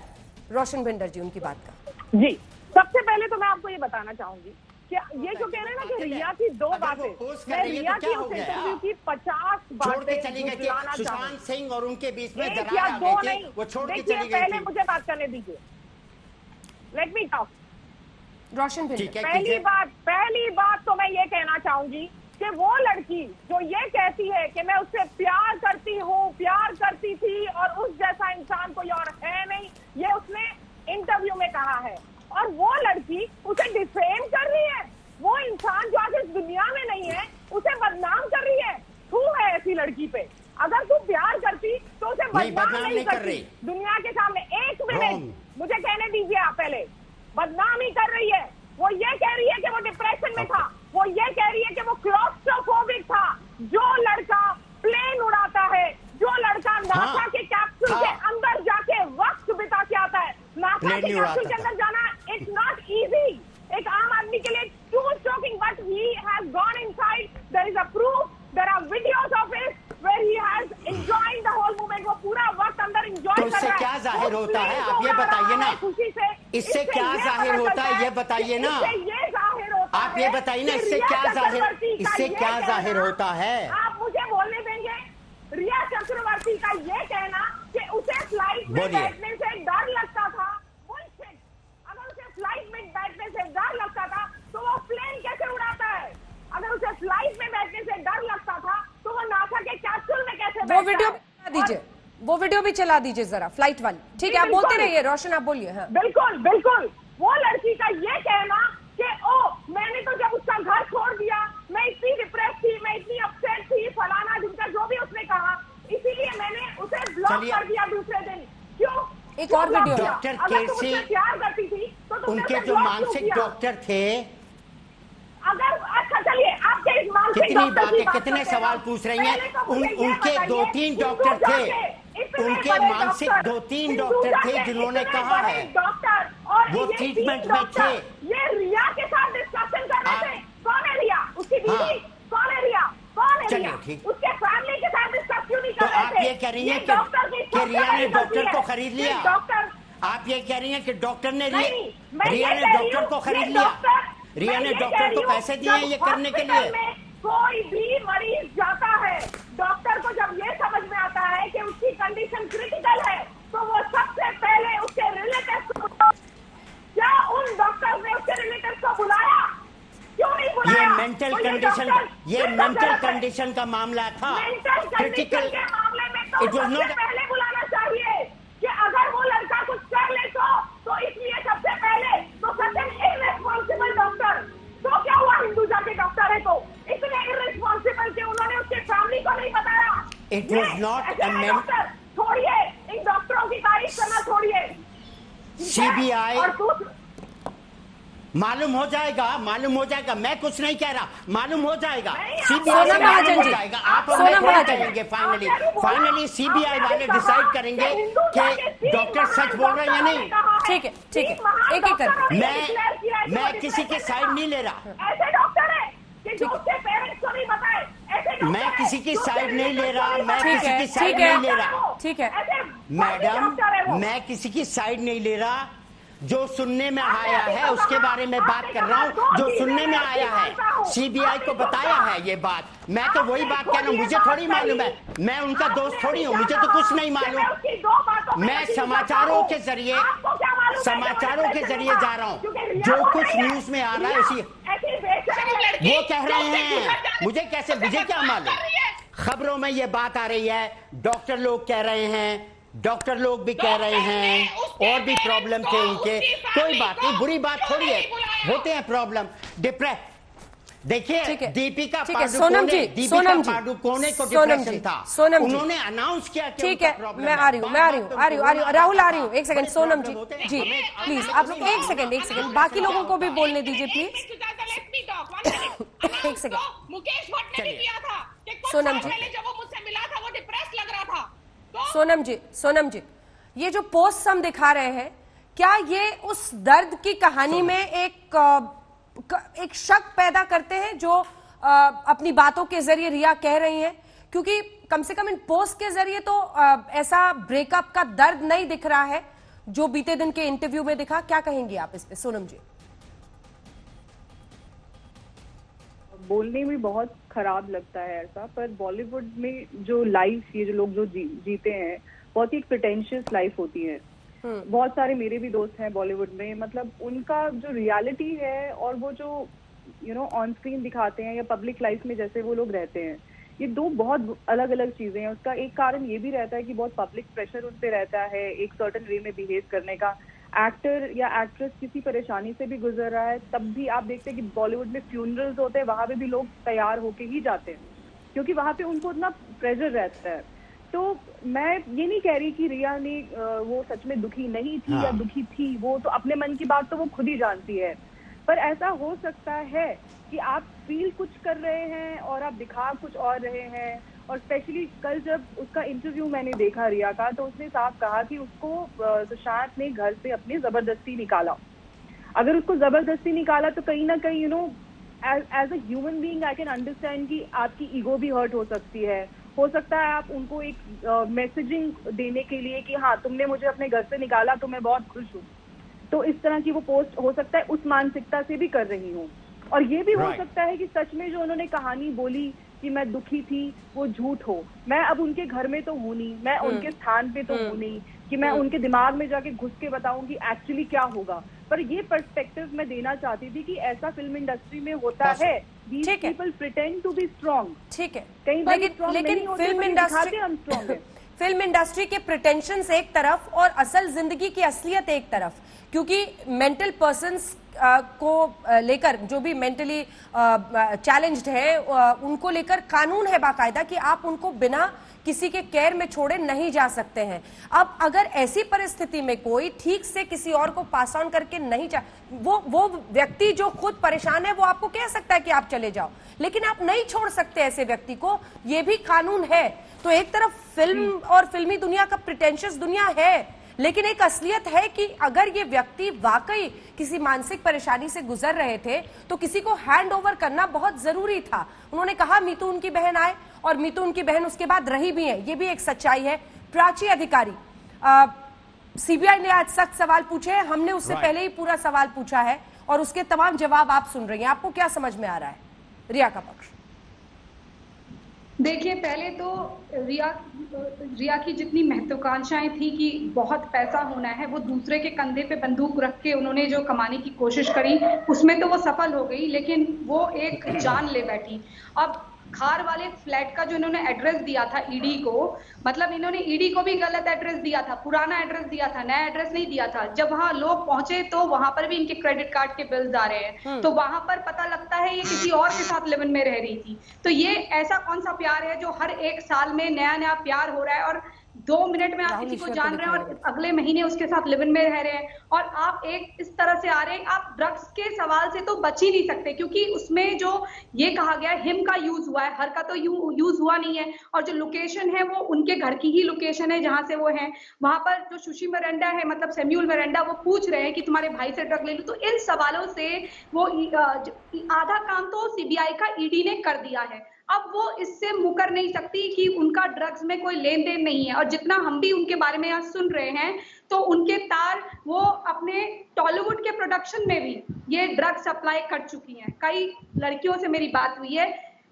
A: रोशन भिंडर जी उनकी बात का।
H: जी, सबसे पहले तो मैं आपको ये बताना चाहूंगी कि ये जो कह रहे हैं ना कि रिया की 2 बातें, मैं रिया की उस इंटरव्यू की 50 बातें झुठलाना
G: सुशांत सिंह और उनके बीच में
H: एक
G: दरार
H: या
G: आ
H: दो
G: गई
H: नहीं।
G: थी, वो छोड़ के
H: देखिए,
G: चली गई
H: पहले
G: थी।
H: मुझे बात करने दीजिए, लेट मी टॉक।
A: रोशन भिंडर,
G: ठीक है,
H: पहली बात तो मैं ये कहना चाहूंगी कि वो लड़की जो ये कहती है कि मैं उससे प्यार करती हूँ, प्यार करती थी और उस जैसा इंसान कोई और है नहीं, ये उसने इंटरव्यू में कहा है। और वो लड़की उसे डिफेम कर रही है। वो इंसान जो आज इस दुनिया में नहीं है उसे बदनाम कर रही है। थू है ऐसी लड़की पे। अगर तू प्यार करती तो उसे बदनाम नहीं करती दुनिया के सामने। 1 मिनट मुझे कहने दीजिए आप पहले। बदनाम ही कर रही है। वो ये कह रही है कि वो डिप्रेशन में था, वो ये कह रही है कि वो क्लॉस्ट्रोफोबिक था। जो लड़का प्लेन उड़ाता है, जो लड़का नासा के कैप्सूल के अंदर जाके वक्त बिता के आता है, नासा के कैप्सूल के अंदर जाना इट्स नॉट इजी। एक आम आदमी के लिए to stroking, but he has gone inside. There is a proof, there are videos of it where he has enjoyed the whole moment. वो पूरा वक्त अंदर एंजॉय कर रहा है।
G: तो इससे क्या जाहिर होता है, आप ये बताइए ना।
H: खुशी से
G: इससे क्या जाहिर होता है, ये बताइए ना।
H: ये जाहिर होता है,
G: आप ये बताइए ना, इससे क्या जाहिर होता है।
H: आप मुझे बोलने देंगे। रिया चक्रवर्ती का ये कहना कि उसे फ्लाइट में बैठने से डर लगता था, बुलशिट। अगर उसे फ्लाइट में बैठने से डर लगता था तो वो प्लेन कैसे उड़ाता है? अगर उसे फ्लाइट में बैठने से डर लगता था तो वो नासा के कैप्सूल में कैसे बैठता है?
A: वो वीडियो चला दीजिए, वो वीडियो भी चला दीजिए जरा, फ्लाइट वाली। ठीक है, आप बोलते रहिए रोशन, आप बोलिए। हाँ,
H: बिल्कुल बिल्कुल। वो लड़की का ये कहना कि मैंने तो जब उसका घर छोड़ दिया, मैं इतनी डिप्रेस थी, मैं इतनी अपसेट थी, फलाना जिनका जो भी उसने कहा, इसीलिए मैंने उसे ब्लॉक कर दिया दूसरे दिन। क्यों?
A: एक और वीडियो।
G: डॉक्टर केसी,
H: प्यार करती थी तो
G: उनके जो मानसिक डॉक्टर थे,
H: अगर अच्छा चलिए आपके इस मानसिक
G: कितनी बातें, कितने सवाल पूछ रही हैं। उनके 2-3 डॉक्टर थे, उनके मानसिक 2-3 डॉक्टर थे जिन्होंने कहा है
H: डॉक्टर, और
G: वो ट्रीटमेंट में थे।
H: ये रिया के साथ डिस्कशन कर रहे थे। कौन है रिया? उसकी बीवी। कौन है रिया? कौन है रिया? उसके फैमिली के साथ डिस्कस क्यों नहीं कर रहे थे?
G: आप ये कह रही हैं कि रिया ने डॉक्टर को खरीद लिया।
H: डॉक्टर,
G: आप ये कह रही हैं कि डॉक्टर ने रिया ने डॉक्टर को खरीद लिया। रिया ने डॉक्टर को पैसे दिए ये करने के लिए।
H: कोई भी मरीज जाता है, डॉक्टर को जब ये समझ में आता है कि उसकी कंडीशन क्रिटिकल है तो वो सबसे पहले उसके रिलेटिव्स को, क्या उन डॉक्टर ने उसके रिलेटिव्स को बुलाया? क्यों नहीं बुलाया?
G: ये मेंटल कंडीशन का मामला था।
H: क्रिटिकल के मामले में तो सबसे पहले बुलाना चाहिए कि अगर वो लड़का कुछ कर ले तो इसलिए सबसे पहले तो सच एन इररिस्पॉन्सिबल डॉक्टर। तो क्या हुआ, हिंदुजा के डॉक्टर है तो इतने इररिस्पॉन्सिबल कि उन्होंने उसके फैमिली को नहीं बताया।
G: It was not a
H: doctor. छोड़िए इन डॉक्टरों की तारीफ करना, छोड़िए।
G: सीबीआई
H: और
G: मालूम हो जाएगा। मैं कुछ नहीं कह रहा, मालूम हो जाएगा।
A: सोनम महाजन जी,
G: आप करेंगे फाइनली सीबीआई वाले डिसाइड करेंगे कि डॉक्टर सच बोल रहे हैं या नहीं।
A: ठीक है, ठीक है, एक एक करके।
G: मैं किसी के साइड नहीं ले रहा।
H: ऐसे डॉक्टर है कि जो उसके पेरेंट्स को नहीं बताए।
G: मैं किसी की साइड नहीं ले रहा।
A: ठीक है
G: मैडम, मैं किसी की साइड नहीं ले रहा। जो सुनने में आया है उसके बारे में बात कर रहा हूँ। जो सुनने में आया है, सीबीआई को बताया है ये बात। मैं तो वही बात कह रहा हूँ। मुझे थोड़ी मालूम है, मैं उनका दोस्त थोड़ी हूँ, मुझे तो कुछ नहीं मालूम। मैं समाचारों के जरिए जा रहा हूँ। जो कुछ न्यूज में आ रहा है उसी वो कह रहे हैं। मुझे क्या मालूम? खबरों में ये बात आ रही है, डॉक्टर लोग कह रहे हैं, डॉक्टर लोग भी कह रहे हैं, और भी प्रॉब्लम थे इनके। कोई बात नहीं, बुरी बात थोड़ी है, होते हैं प्रॉब्लम। देखिए, दीपिका पादुकोणे को डिप्रेशन था, उन्होंने अनाउंस किया कि
A: ठीक है, मैं आ रही हूँ राहुल आ रही हूँ। एक सेकंड सोनम जी, प्लीज आप लोग एक सेकंड बाकी लोगों को भी बोलने दीजिए प्लीज। एक सेकंड,
I: मुकेश भट्ट ने भी किया था कि कुछ
A: सोनम
I: साल
A: जी,
I: पहले जब वो मुझसे मिला था वो डिप्रेस लग रहा था। तो
A: सोनम जी, ये जो पोस्ट हम दिखा रहे हैं क्या ये उस दर्द की कहानी में एक शक पैदा करते हैं जो अपनी बातों के जरिए रिया कह रही हैं? क्योंकि कम से कम इन पोस्ट के जरिए तो ऐसा ब्रेकअप का दर्द नहीं दिख रहा है जो बीते दिन के इंटरव्यू में दिखा। क्या कहेंगी आप इस पे सोनम जी?
H: बोलने में बहुत खराब लगता है ऐसा, पर बॉलीवुड में जो लाइफ ये जो लोग जो जीते हैं बहुत ही प्रिटेंशियस लाइफ होती है। बहुत सारे मेरे भी दोस्त हैं बॉलीवुड में, मतलब उनका जो रियलिटी है और वो जो ऑन स्क्रीन दिखाते हैं या पब्लिक लाइफ में जैसे वो लोग रहते हैं, ये दो बहुत अलग अलग चीजें हैं। उसका एक कारण ये भी रहता है कि बहुत पब्लिक प्रेशर उन पे रहता है एक सर्टेन वे में बिहेव करने का। एक्टर या एक्ट्रेस किसी परेशानी से भी गुजर रहा है तब भी आप देखते हैं कि बॉलीवुड में फ्यूनरल्स होते हैं, वहां पे भी लोग तैयार होके ही जाते हैं क्योंकि वहां पे उनको इतना प्रेशर रहता है। तो मैं ये नहीं कह रही कि रिया ने वो सच में दुखी नहीं थी या दुखी थी, वो तो अपने मन की बात तो वो खुद ही जानती है। पर ऐसा हो सकता है कि आप फील कुछ कर रहे हैं और आप दिखा कुछ और रहे हैं। और स्पेशली कल जब उसका इंटरव्यू मैंने देखा रिया का, तो उसने साफ कहा कि उसको सुशांत ने घर से अपने जबरदस्ती निकाला। अगर उसको जबरदस्ती निकाला तो कहीं ना कहीं as a human being I can understand कि आपकी ईगो भी हर्ट हो सकती है। हो सकता है आप उनको एक मैसेजिंग देने के लिए कि हाँ तुमने मुझे अपने घर से निकाला तो मैं बहुत खुश हूँ, तो इस तरह की वो पोस्ट हो सकता है उस मानसिकता से भी कर रही हूँ। और ये भी हो सकता है कि सच में जो उन्होंने कहानी बोली कि मैं दुखी थी वो झूठ हो। मैं अब उनके घर में तो हूं नहीं, मैं उनके स्थान पे तो हूं नहीं कि मैं उनके दिमाग में जाके घुस के बताऊं कि एक्चुअली क्या होगा। पर ये पर्सपेक्टिव मैं देना चाहती थी कि ऐसा फिल्म इंडस्ट्री में होता है। These people pretend to be strong। ठीक है, कई बार लेकिन फिल्म इंडस्ट्री हम स्ट्रॉन्ग है।
A: फिल्म इंडस्ट्री के प्रिटेंशंस एक तरफ और असल जिंदगी की असलियत एक तरफ, क्योंकि मेंटल पर्सन्स को लेकर जो भी मेंटली चैलेंज्ड है उनको लेकर कानून है बाकायदा कि आप उनको बिना किसी के केयर में छोड़े नहीं जा सकते हैं। अब अगर ऐसी परिस्थिति में कोई ठीक से किसी और को पास ऑन करके नहीं जा, वो व्यक्ति जो खुद परेशान है वो आपको कह सकता है कि आप चले जाओ, लेकिन आप नहीं छोड़ सकते ऐसे व्यक्ति को, ये भी कानून है। तो एक तरफ फिल्म और फिल्मी दुनिया का प्रिटेंशियस दुनिया है, लेकिन एक असलियत है कि अगर ये व्यक्ति वाकई किसी मानसिक परेशानी से गुजर रहे थे तो किसी को हैंड ओवर करना बहुत जरूरी था। उन्होंने कहा मीतू उनकी बहन आए और मीतू उनकी बहन उसके बाद रही भी है, ये भी एक सच्चाई है। प्राची अधिकारी, सीबीआई ने आज सख्त सवाल पूछे, हमने उससे पहले ही पूरा सवाल पूछा है और उसके तमाम जवाब आप सुन रही हैं। आपको क्या समझ में आ रहा है रिया का पक्ष?
J: देखिए, पहले तो रिया की जितनी महत्वाकांक्षाएं थी कि बहुत पैसा होना है, वो दूसरे के कंधे पे बंदूक रख के उन्होंने जो कमाने की कोशिश करी उसमें तो वो सफल हो गई, लेकिन वो एक जान ले बैठी। अब खार वाले फ्लैट का जो इन्होंने एड्रेस दिया था ईडी को, मतलब इन्होंने ईडी को भी गलत एड्रेस दिया था, पुराना एड्रेस दिया था, नया एड्रेस नहीं दिया था। जब वहां लोग पहुंचे तो वहां पर भी इनके क्रेडिट कार्ड के बिल्स आ रहे हैं, तो वहां पर पता लगता है ये किसी और के साथ लिव इन में रह रही थी। तो ये ऐसा कौन सा प्यार है जो हर एक साल में नया नया प्यार हो रहा है और 2 मिनट में आप किसी को जान रहे हैं और अगले महीने उसके साथ लिव इन में रह रहे हैं, और आप एक इस तरह से आ रहे हैं। आप ड्रग्स के सवाल से तो बच ही नहीं सकते, क्योंकि उसमें जो ये कहा गया हिम का यूज हुआ है, हर का तो यूज हुआ नहीं है। और जो लोकेशन है वो उनके घर की ही लोकेशन है जहां से वो है। वहां पर जो सुशी मिरांडा है, मतलब सैम्यूल मिरांडा, वो पूछ रहे हैं कि तुम्हारे भाई से ड्रग ले लूं। तो इन सवालों से वो आधा काम तो सीबीआई का ईडी ने कर दिया है। अब वो इससे मुकर नहीं सकती कि उनका ड्रग्स में कोई लेन देन नहीं है। और जितना हम भी उनके बारे में आज सुन रहे हैं, तो उनके तार वो अपने टॉलीवुड के प्रोडक्शन में भी ये ड्रग सप्लाई कर चुकी हैं। कई लड़कियों से मेरी बात हुई है,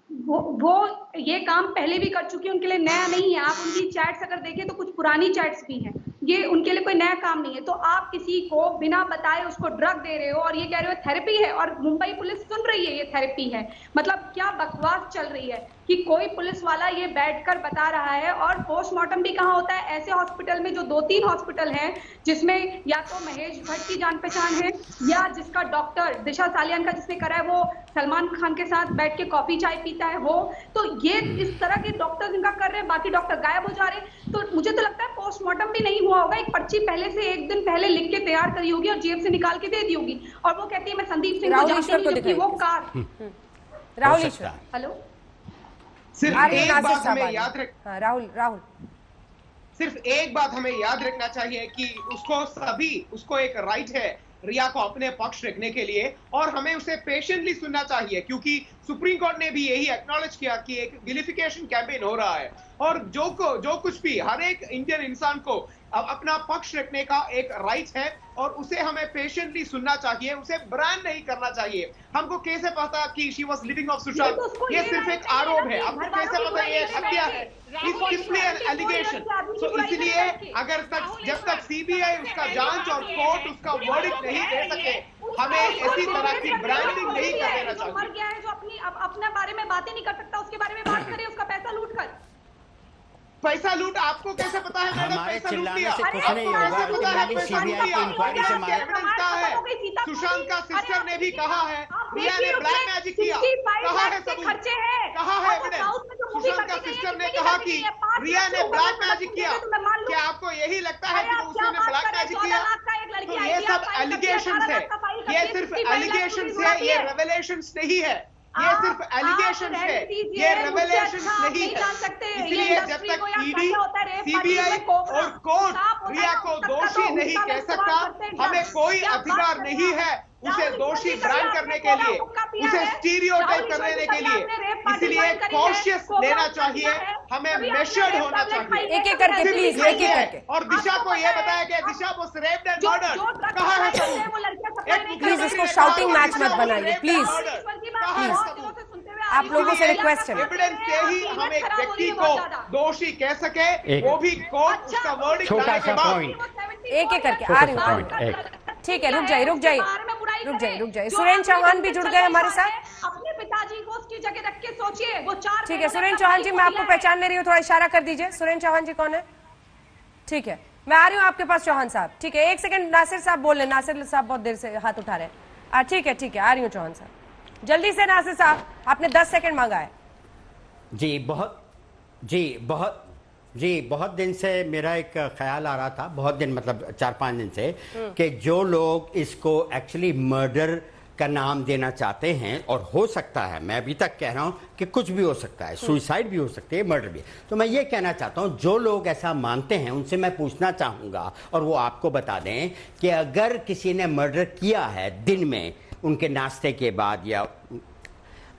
J: वो ये काम पहले भी कर चुकी है, उनके लिए नया नहीं है। आप उनकी चैट्स अगर देखें तो कुछ पुरानी चैट्स भी हैं, ये उनके लिए कोई नया काम नहीं है। तो आप किसी को बिना बताए उसको ड्रग दे रहे हो और ये कह रहे हो थेरेपी है, और मुंबई पुलिस सुन रही है ये थेरेपी है। मतलब क्या बकवास चल रही है कि कोई पुलिस वाला ये बैठकर बता रहा है। और पोस्टमार्टम भी कहाँ होता है? ऐसे हॉस्पिटल में, जो 2-3 हॉस्पिटल हैं जिसमें या तो महेश भट्ट की जान पहचान है, या जिसका डॉक्टर दिशा सालियान का जिसने करा है वो सलमान खान के साथ बैठ के कॉफी चाय पीता है वो। तो ये इस तरह के डॉक्टर इनका कर रहे हैं, बाकी डॉक्टर गायब हो जा रहे हैं। तो मुझे तो लगता है पोस्टमार्टम भी नहीं हुआ होगा, एक पर्ची पहले से 1 दिन पहले लिख के तैयार करी होगी और जेब से निकाल के दे दी होगी। और वो कहती है मैं संदीप सिंह को जानती हूं क्योंकि वो कार।
A: राहुल ईश्वर,
J: हेलो,
K: सिर्फ एक बात हमें याद रख,
A: राहुल
K: सिर्फ एक बात हमें याद रखना चाहिए कि उसको एक राइट है रिया को अपने पक्ष रखने के लिए, और हमें उसे पेशेंटली सुनना चाहिए, क्योंकि सुप्रीम कोर्ट ने भी यही एक्नॉलेज किया कि एक विलिफिकेशन कैंपेन हो रहा है, और जो कुछ भी हर एक इंडियन इंसान को अपना पक्ष रखने का एक राइट है, और उसे हमें पेशेंटली सुनना चाहिए, उसे ब्रांड नहीं करना चाहिए। हमको कैसे पता कि she was living of Sushant? ये सिर्फ एक आरोप है। आपको कैसे पता ये हत्या है? It's simply an allegation. तो इसलिए जब तक सीबीआई उसका जांच और कोर्ट उसका वर्डिक्ट नहीं दे सके, हमें ऐसी तरह की ब्रांडिंग नहीं कर देना चाहिए।
J: मर गया है जो अपने बारे में बातें नहीं कर सकता, उसके बारे में बात करे, उसका पैसा लूट कर।
K: पैसा लूट आपको कैसे पता है? मैंने
G: हमारे
K: पैसा लूट
G: चिल्लाने
K: लिया।
G: से कुछ नहीं होगा। सीबीआई की इंक्वायरी से मारे।
K: सुशांत का सिस्टर ने भी कहा है रिया ने ब्लैक मैजिक किया। कहा है सबूत, कहा है एविडेंस। सुशांत का सिस्टर ने कहा कि रिया ने ब्लैक मैजिक किया। क्या आपको यही लगता है कि उसने ब्लैक मैजिक किया? तो ये सब एलिगेशंस है, ये सिर्फ एलिगेशंस है, ये रेवलेशंस नहीं है। ये सिर्फ एलिगेशन है, ये रेवलेशन नहीं है। इसलिए जब तक ईडी, सीबीआई और कोर्ट रिया को दोषी नहीं कह सकता, हमें कोई अधिकार नहीं है उसे दोषी ब्रांड करने के लिए, उसे स्टीरियोटाइप करने के लिए। इसलिए कॉशियस लेना चाहिए, हमें मेजर्ड होना चाहिए।
A: एक एक करके प्लीज, एक एक करके।
K: और दिशा को यह बताया गया दिशा वाज रेप्ड एंड मर्डर्ड। कहाँ है सबूत?
A: प्लीज इसको शाउटिंग मैच मत बनाइए प्लीज। आप लोगों से रिक्वेस्ट है,
K: एविडेंस से ही हम एक व्यक्ति को दोषी कह सके, वो भी कोर्ट उसका वर्डिक्ट
G: छोटा सा पॉइंट
A: एक एक करके आ रही हूँ। ठीक है, रुक जाइए। सुरेंद्र चौहान भी जुड़ गए हमारे साथ।
J: अपने पिताजी को उसकी जगह रख के सोचिए, वो 4
A: ठीक है सुरेंद्र चौहान जी, मैं आपको पहचान नहीं रही हूँ, थोड़ा इशारा कर दीजिए। सुरेंद्र चौहान जी कौन है? ठीक है, मैं आ रही हूँ आपके पास चौहान साहब। ठीक है, एक सेकंड, नासिर साहब बोल रहे। नासिर साहब बहुत देर से हाथ उठा रहे हैं। ठीक है, आ रही हूँ चौहान साहब, जल्दी से। नासिर साहब, आपने 10 सेकंड मांगा है।
G: बहुत दिन से मेरा एक ख्याल आ रहा था, बहुत दिन मतलब 4-5 दिन से, कि जो लोग इसको एक्चुअली मर्डर का नाम देना चाहते हैं, और हो सकता है, मैं अभी तक कह रहा हूं कि कुछ भी हो सकता है, सुसाइड भी हो सकती है, मर्डर भी। तो मैं ये कहना चाहता हूं, जो लोग ऐसा मानते हैं उनसे मैं पूछना चाहूंगा, और वो आपको बता दें कि अगर किसी ने मर्डर किया है दिन में उनके नाश्ते के बाद, या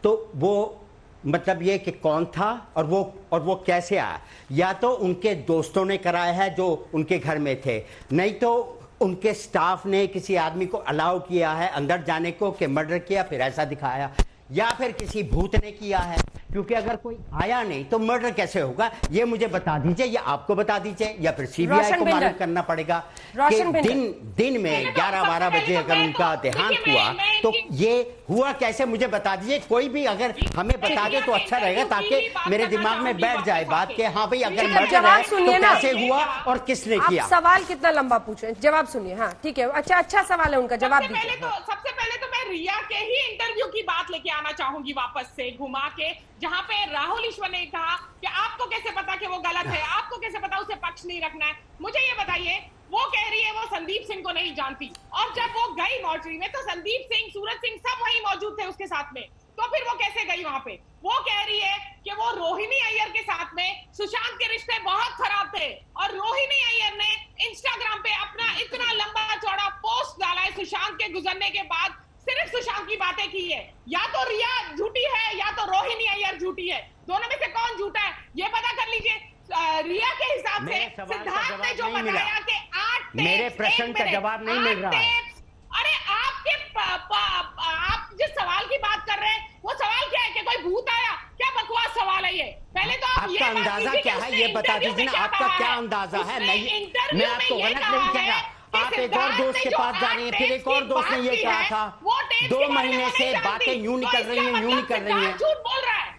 G: तो वो मतलब ये कि कौन था और वो कैसे आया? या तो उनके दोस्तों ने कराया है जो उनके घर में थे, नहीं तो उनके स्टाफ ने किसी आदमी को अलाउ किया है अंदर जाने को कि मर्डर किया, फिर ऐसा दिखाया, या फिर किसी भूत ने किया है। क्योंकि अगर कोई आया नहीं तो मर्डर कैसे होगा? ये मुझे बता दीजिए, या आपको बता दीजिए, या फिर सीबीआई को मालूम करना पड़ेगा कि दिन में 11-12 बजे अगर उनका देहांत हुआ तो ये हुआ कैसे, मुझे बता दीजिए। कोई भी अगर हमें बता दे तो अच्छा रहेगा, ताकि मेरे दिमाग में बैठ जाए बात कि हाँ भाई अगर मर्डर है तो कैसे हुआ और किसने किया।
A: सवाल कितना लंबा पूछे, जवाब सुनिए। हाँ ठीक है, अच्छा सवाल है उनका, जवाब दीजिए।
I: सबसे पहले तो मैं रिया के ही इंटरव्यू की बात लेके आना चाहूंगी वापस से घुमा के, जहां पे राहुल ईश्वर ने कहा कि आपको कैसे पता कि वो गलत है, आपको कैसे पता उसे पक्ष नहीं रखना है। मुझे ये बताइए, वो कह रही है वो संदीप सिंह को नहीं जानती, और जब वो गई मॉर्चरी में तो संदीप सिंह, सूरज सिंह सब वहीं मौजूद थे उसके साथ में, तो फिर वो कैसे गई वहां पे? वो कह रही है कि वो रोहिणी अय्यर के साथ में सुशांत के रिश्ते बहुत खराब थे, और रोहिणी अय्यर ने इंस्टाग्राम पे अपना इतना लंबा चौड़ा पोस्ट डाला है सुशांत के गुजरने के बाद, सिर्फ सुशांत की बातें की है। या तो रिया झूठी है या तो रोहिणी अय्यर झूठी है, दोनों में से कौन झूठा है ये पता कर लीजिए। रिया के हिसाब से सिद्धार्थ ने जो बताया कि 8
G: मेरे प्रश्न का जवाब नहीं मिल रहा है।
I: अरे आप जिस सवाल की बात कर रहे हैं वो सवाल क्या है कि कोई भूत आया? क्या बकवास सवाल है ये। पहले तो आप
G: आपका अंदाजा क्या है ये बता दीजिए ना, आपका क्या अंदाजा है? मैं आपको गलत नहीं कह रहा। आप एक और दोस्त के पास जा रही हैं, फिर एक और दोस्त ने ये कहा था, 2 महीने से बातें यूं निकल रही हैं, यूं निकल रही हैं।
I: झूठ बोल रहा है,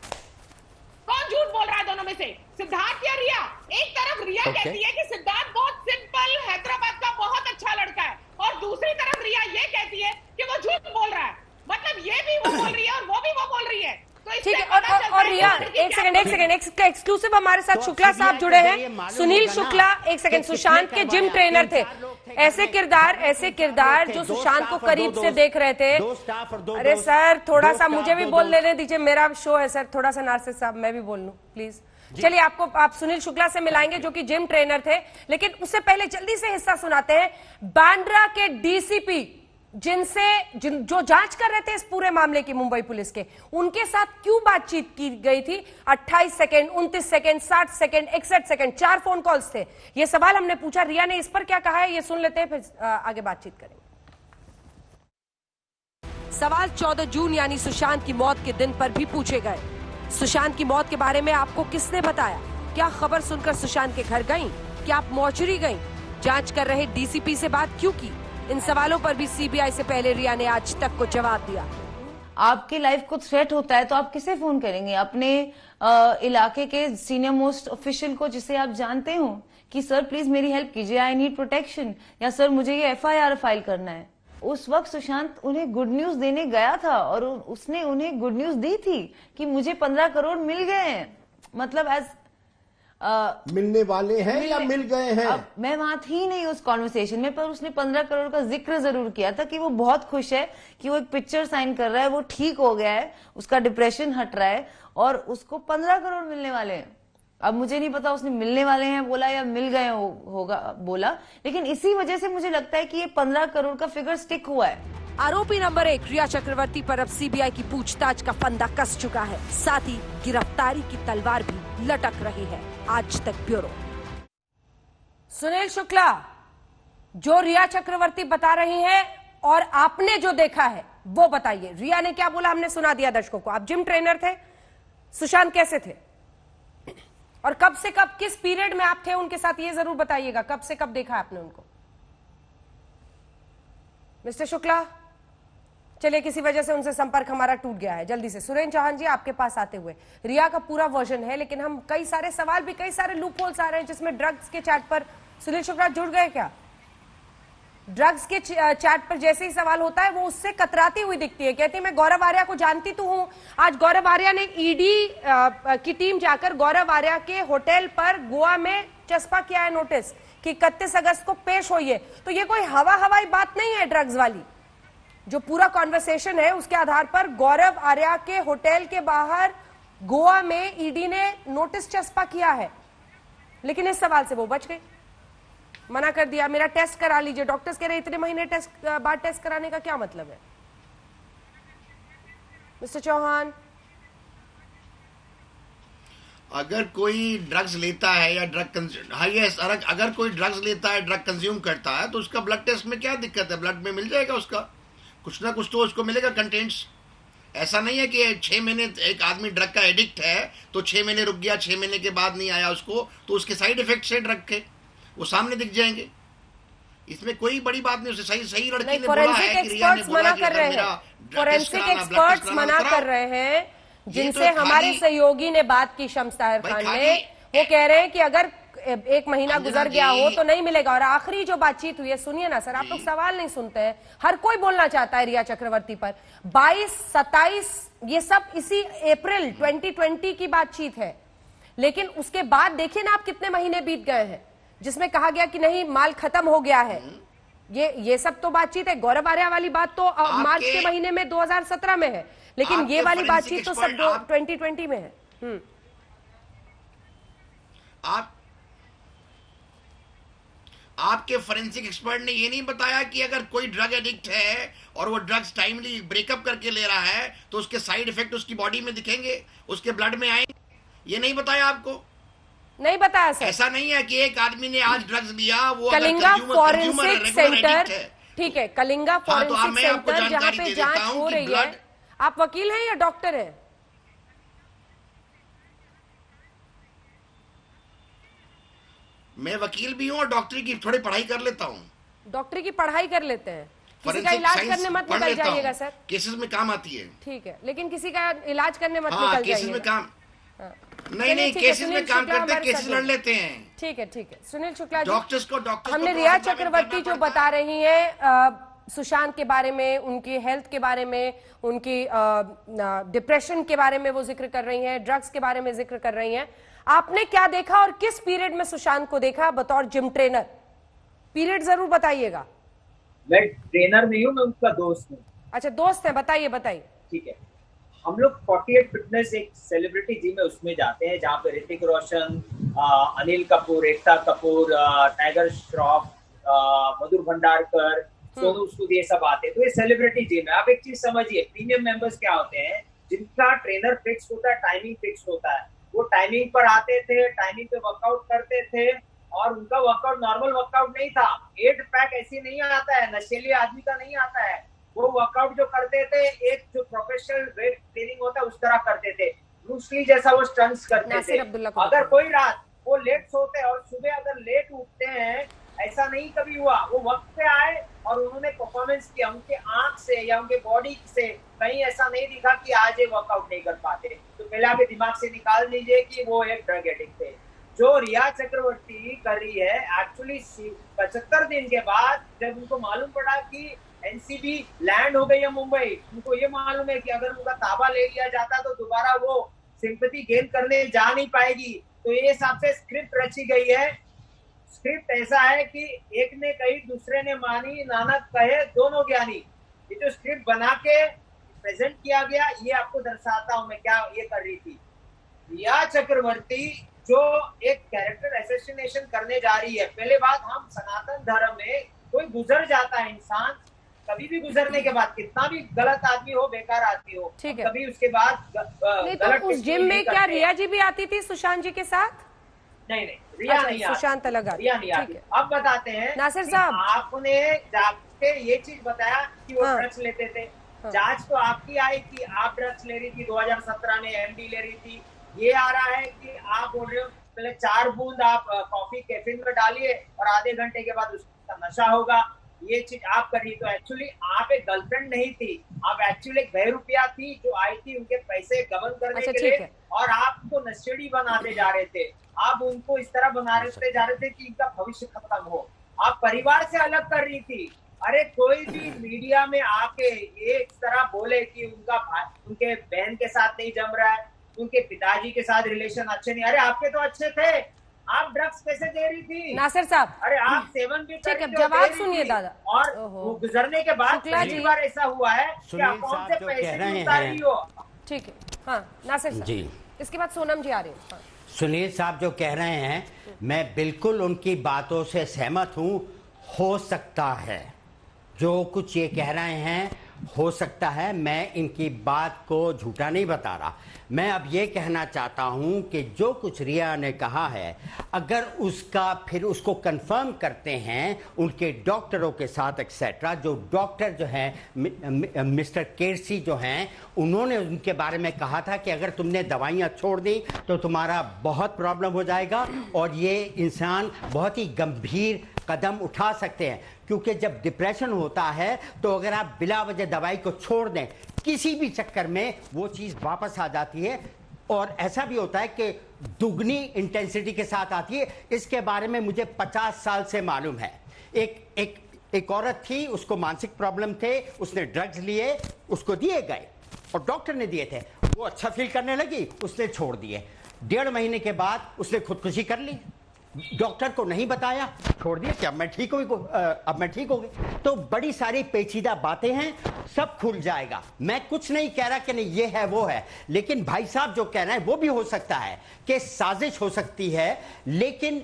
I: कौन झूठ बोल रहा है दोनों में से, सिद्धार्थ या रिया? एक तरफ रिया कहती है कि सिद्धार्थ बहुत सिंपल हैदराबाद का बहुत अच्छा लड़का है, और दूसरी तरफ रिया ये कहती है कि वो झूठ बोल रहा है। मतलब ये भी वो बोल रही है और वो भी वो बोल रही है।
A: ठीक है, और रिया एक सेकंड एक्सक्लूसिव हमारे साथ शुक्ला साहब जुड़े हैं, सुनील शुक्ला। एक सेकंड, सुशांत के जिम ट्रेनर थे। ऐसे किरदार जो सुशांत को करीब से देख रहे थे। अरे सर थोड़ा सा मुझे भी बोल लेने दीजिए, मेरा शो है सर, थोड़ा सा नासिर साहब मैं भी बोल लूं प्लीज। चलिए आप सुनील शुक्ला से मिलाएंगे जो कि जिम ट्रेनर थे, लेकिन उससे पहले जल्दी से हिस्सा सुनाते हैं। बांद्रा के डीसीपी जो जांच कर रहे थे इस पूरे मामले की मुंबई पुलिस के, उनके साथ क्यों बातचीत की गई थी? 28 second, 29 second, 60 second, 61 second, 4 phone calls थे। ये सवाल हमने पूछा, रिया ने इस पर क्या कहा है ये सुन लेते हैं, फिर आगे बातचीत करेंगे। सवाल 14 जून यानी सुशांत की मौत के दिन पर भी पूछे गए। सुशांत की मौत के बारे में आपको किसने बताया? क्या खबर सुनकर सुशांत के घर गईं? क्या आप मॉर्चरी गईं? जांच कर रहे डीसीपी से बात क्यों की? इन सवालों पर भी सीबीआई से पहले रिया ने आज तक को जवाब दिया।
B: आपकी लाइफ को थ्रेट होता है तो आप किसे फोन करेंगे? अपने इलाके के सीनियर मोस्ट ऑफिशियल को जिसे आप जानते हो कि सर प्लीज मेरी हेल्प कीजिए, आई नीड प्रोटेक्शन, या सर मुझे ये एफआईआर फाइल करना है। उस वक्त सुशांत उन्हें गुड न्यूज देने गया था और उसने उन्हें गुड न्यूज दी थी कि मुझे 15 करोड़ मिल गए हैं। मतलब
E: मिलने वाले हैं या मिल गए हैं?
B: अब मैं वहां थी नहीं उस कॉन्वर्सेशन में, पर उसने 15 करोड़ का जिक्र जरूर किया था कि वो बहुत खुश है कि वो एक पिक्चर साइन कर रहा है, वो ठीक हो गया है, उसका डिप्रेशन हट रहा है और उसको 15 करोड़ मिलने वाले हैं। अब मुझे नहीं पता उसने मिलने वाले हैं बोला या मिल गए होगा बोला, लेकिन इसी वजह से मुझे लगता है कि ये 15 करोड़ का फिगर स्टिक हुआ है।
A: आरोपी नंबर 1 रिया चक्रवर्ती पर अब सीबीआई की पूछताछ का फंदा कस चुका है, साथ ही गिरफ्तारी की तलवार भी लटक रही है। आज तक ब्यूरो। सुनील शुक्ला, जो रिया चक्रवर्ती बता रही हैं और आपने जो देखा है वो बताइए। रिया ने क्या बोला हमने सुना दिया दर्शकों को। आप जिम ट्रेनर थे, सुशांत कैसे थे और कब से कब, किस पीरियड में आप थे उनके साथ, ये जरूर बताइएगा। कब से कब देखा आपने उनको? मिस्टर शुक्ला, चलिए किसी वजह से उनसे संपर्क हमारा टूट गया है। जल्दी से सुरेंद्र चौहान जी आपके पास आते हुए, रिया का पूरा वर्जन है, लेकिन हम कई सारे सवाल भी, कई सारे लूप होल्स आ रहे हैं जिसमें ड्रग्स के चैट पर सुनील शुक्ला जुड़ गए क्या? ड्रग्स के चैट पर जैसे ही सवाल होता है वो उससे कतराती हुई दिखती है, कहती है मैं गौरव आर्या को जानती तो हूं। आज गौरव आर्या ने ईडी की टीम जाकर गौरव आर्या के होटल पर गोवा में चस्पा किया है नोटिस कि 31 अगस्त को पेश होइए। तो ये कोई हवाई बात नहीं है ड्रग्स वाली। जो पूरा कॉन्वर्सेशन है उसके आधार पर गौरव आर्या के होटल के बाहर गोवा में ईडी ने नोटिस चस्पा किया है, लेकिन इस सवाल से वो बच गई, मना कर दिया। मेरा टेस्ट करा लीजिए, डॉक्टर्स कह रहे इतने महीने बाद टेस्ट कराने का क्या मतलब है? मिस्टर चौहान,
L: अगर कोई ड्रग्स लेता है या अगर कोई ड्रग्स लेता है, ड्रग कंज्यूम करता है, तो उसका ब्लड टेस्ट में क्या दिक्कत है? ब्लड में मिल जाएगा उसका कुछ ना कुछ तो उसको मिलेगा कंटेंट्स। ऐसा नहीं है कि 6 महीने एक आदमी ड्रग का एडिक्ट है तो 6 महीने रुक गया, 6 महीने के बाद नहीं आया उसको, तो उसके साइड इफेक्ट्स है ड्रग के, वो सामने दिख जाएंगे। इसमें कोई बड़ी बात नहीं। उसे सही लड़की ने बोला है कि रिया ने बोला कि अगर मेरा
A: फोरेंसिक एक्सपर्ट्स मना कर रहे हैं, जिनसे हमारे सहयोगी ने बात की, शम्स ताहिर खान ने, वो कह रहे हैं कि अगर 1 महीना गुजर गया हो तो नहीं मिलेगा। और आखिरी जो बातचीत हुई है, सुनिए ना सर, आप लोग सवाल नहीं सुनते हैं। हर कोई बोलना चाहता है रिया चक्रवर्ती पर। 22, 27 ये सब इसी अप्रैल 2020 की बातचीत है, लेकिन उसके बाद देखिए ना आप कितने महीने बीत गए हैं जिसमें कहा गया कि नहीं माल खत्म हो गया है। ये सब तो बातचीत है। गौरव आर्या वाली बात तो मार्च के महीने में 2017 में है, लेकिन ये वाली बातचीत तो सब 2020 में है।
L: आपके फोरेंसिक एक्सपर्ट ने ये नहीं बताया कि अगर कोई ड्रग एडिक्ट है और वो ड्रग्स टाइमली ब्रेकअप करके ले रहा है तो उसके साइड इफेक्ट उसकी बॉडी में दिखेंगे, उसके ब्लड में आएंगे? ये नहीं बताया आपको?
A: नहीं बताया सर।
L: ऐसा नहीं है कि एक आदमी ने आज ड्रग्स लिया, वो
A: कलिंगा फॉरेंसिक सेंटर, ठीक है, कलिंगा फॉरेंसिक सेंटर जहां पे जांच हो रही है। आप वकील हैं या डॉक्टर हैं?
L: मैं वकील भी हूँ और डॉक्टरी की थोड़ी पढ़ाई कर लेता हूँ।
A: डॉक्टरी की पढ़ाई कर लेते हैं, किसी का इलाज करने मत निकल जाइएगा सर।
L: केसेस में काम आती है,
A: ठीक है, लेकिन किसी का इलाज करने मत निकल जाइएगा।
L: केसेस में काम नहीं, केसेस में काम करते हैं, केसेस लड़ लेते हैं।
A: ठीक है सुनील शुक्ला जी,
L: डॉक्टर्स
A: हमने रिया चक्रवर्ती जो बता रही है सुशांत के बारे में, उनकी हेल्थ के बारे में, उनकी डिप्रेशन के बारे में वो जिक्र कर रही हैं, ड्रग्स के बारे में जिक्र कर रही हैं। आपने क्या देखा और किस पीरियड में सुशांत को देखा बतौर जिम ट्रेनर? पीरियड जरूर बताइएगा।
M: मैं ट्रेनर नहीं हूँ, मैं उसका दोस्त हूँ।
A: अच्छा दोस्त है, बताइए।
M: ठीक है, हम लोग 48 फिटनेस एक सेलिब्रिटी जिम है, उसमें जाते हैं जहाँ पे ऋतिक रोशन, अनिल कपूर, एकता कपूर, टाइगर श्रॉफ, मधुर भंडारकर, सोनू सूद, ये सब आते हैं। तो ये सेलिब्रिटी जिम है। आप एक चीज समझिए, प्रीमियम मेंबर्स क्या होते हैं, जिनका ट्रेनर फिक्स होता है, टाइमिंग फिक्स होता है, वो टाइमिंग पर आते थे, टाइमिंग पे वर्कआउट करते थे, और उनका वर्कआउट नॉर्मल वर्कआउट नहीं था, 8 पैक ऐसे नहीं आता है, नशेली आदमी का नहीं आता है। वो वर्कआउट जो करते थे, एक जो प्रोफेशनल वेट ट्रेनिंग होता है उस तरह करते थे, ब्रूस ली जैसा वो स्टंट्स करते थे। अगर कोई रात वो लेट सोते और सुबह अगर लेट उठते हैं, ऐसा नहीं कभी हुआ, वो वक्त पे आए और उन्होंने परफॉर्मेंस किया। उनके आंख से या उनके बॉडी से कहीं ऐसा नहीं दिखा कि आज ये वर्कआउट नहीं कर पाते। तो पहले आपके दिमाग से निकाल दीजिए कि वो एक ड्रग एडिक्ट थे। जो रिया चक्रवर्ती कर रही है, एक्चुअली 75 दिन के बाद जब उनको मालूम पड़ा कि एनसीबी लैंड हो गई है मुंबई, उनको ये मालूम है कि अगर उनका ताबा ले लिया जाता तो दोबारा वो सिंपैथी गेन करने जा नहीं पाएगी। तो ये हिसाब से स्क्रिप्ट रची गई है। स्क्रिप्ट ऐसा है कि एक ने कही दूसरे ने मानी, नानक कहे दोनों ज्ञानी। ये जो स्क्रिप्ट बना के प्रेजेंट किया गया, ये आपको दर्शाता हूं मैं क्या ये कर रही थी। रिया चक्रवर्ती जो एक कैरेक्टर एसेसिनेशन करने जा रही है। पहले बात, हम सनातन धर्म में कोई गुजर जाता है इंसान, कभी भी गुजरने के बाद कितना भी गलत आदमी हो, बेकार आदमी हो, कभी उसके बाद
A: नहीं, तो उस जिम में क्या रिया जी भी आती थी सुशांत जी के साथ?
M: नहीं, रिया नहीं आती,
A: सुशांत अलग आती,
M: रिया नहीं आती। अब बताते हैं
A: नासिर साहब,
M: आपने जाके ये चीज बताया कि वो ड्रग्स लेते थे। जांच तो आपकी आई कि आप ड्रग्स ले रही थी, 2017 में एमडी ले रही थी। ये आ रहा है कि आप बोल रहे हो पहले 4 बूंद आप कॉफी कैफीन में डालिए और आधे घंटे के बाद उसका नशा होगा। ये चीज आप करी। तो एक्चुअली आप एक गर्लफ्रेंड नहीं थी, आप एक्चुअली एक बहरूपिया थी जो आई थी उनके पैसे गबन करने के लिए, और आप उनको नशेड़ी बनाते जा रहे थे। आप उनको इस तरह बनाते जा रहे थे कि इनका भविष्य खत्म हो। आप परिवार से अलग कर रही थी। अरे कोई भी मीडिया में आके ये इस तरह बोले कि उनके बहन के साथ नहीं जम रहा है, उनके पिताजी के साथ रिलेशन अच्छे नहीं। अरे आपके तो अच्छे थे, आप ड्रग्स कैसे दे रही थी
A: नासिर साहब?
M: अरे आप सेवन भी
A: ठीक है, जवाब सुनिए दादा।
M: और गुजरने के बाद पहली बार ऐसा हुआ है कि अकाउंट से पैसे उतार रही हो।
A: ठीक है, हाँ नासिर साहब जी। इसके बाद सोनम जी आ रहे हैं।
G: सुनील साहब जो कह रहे हैं, मैं बिल्कुल उनकी बातों से सहमत हूं। हो सकता है जो कुछ ये कह रहे हैं, हो सकता है, मैं इनकी बात को झूठा नहीं बता रहा। मैं अब ये कहना चाहता हूं कि जो कुछ रिया ने कहा है, अगर उसका फिर उसको कंफर्म करते हैं उनके डॉक्टरों के साथ एक्सेट्रा, जो डॉक्टर जो हैं मिस्टर केरसी जो हैं, उन्होंने उनके बारे में कहा था कि अगर तुमने दवाइयां छोड़ दी तो तुम्हारा बहुत प्रॉब्लम हो जाएगा और ये इंसान बहुत ही गंभीर कदम उठा सकते हैं। क्योंकि जब डिप्रेशन होता है तो अगर आप बिला वजह दवाई को छोड़ दें, किसी भी चक्कर में वो चीज़ वापस आ जाती है, और ऐसा भी होता है कि दुगनी इंटेंसिटी के साथ आती है। इसके बारे में मुझे 50 साल से मालूम है। एक औरत थी, उसको मानसिक प्रॉब्लम थे, उसने ड्रग्स लिए, उसको दिए गए और डॉक्टर ने दिए थे, वो अच्छा फील करने लगी, उसने छोड़ दिए। 1.5 महीने के बाद उसने खुदकुशी कर ली, डॉक्टर को नहीं बताया, छोड़ दिया कि अब मैं ठीक हो गई। तो बड़ी सारी पेचीदा बातें हैं, सब खुल जाएगा। मैं कुछ नहीं कह रहा कि नहीं ये है वो है, लेकिन भाई साहब जो कह रहे हैं वो भी हो सकता है कि साजिश हो सकती है, लेकिन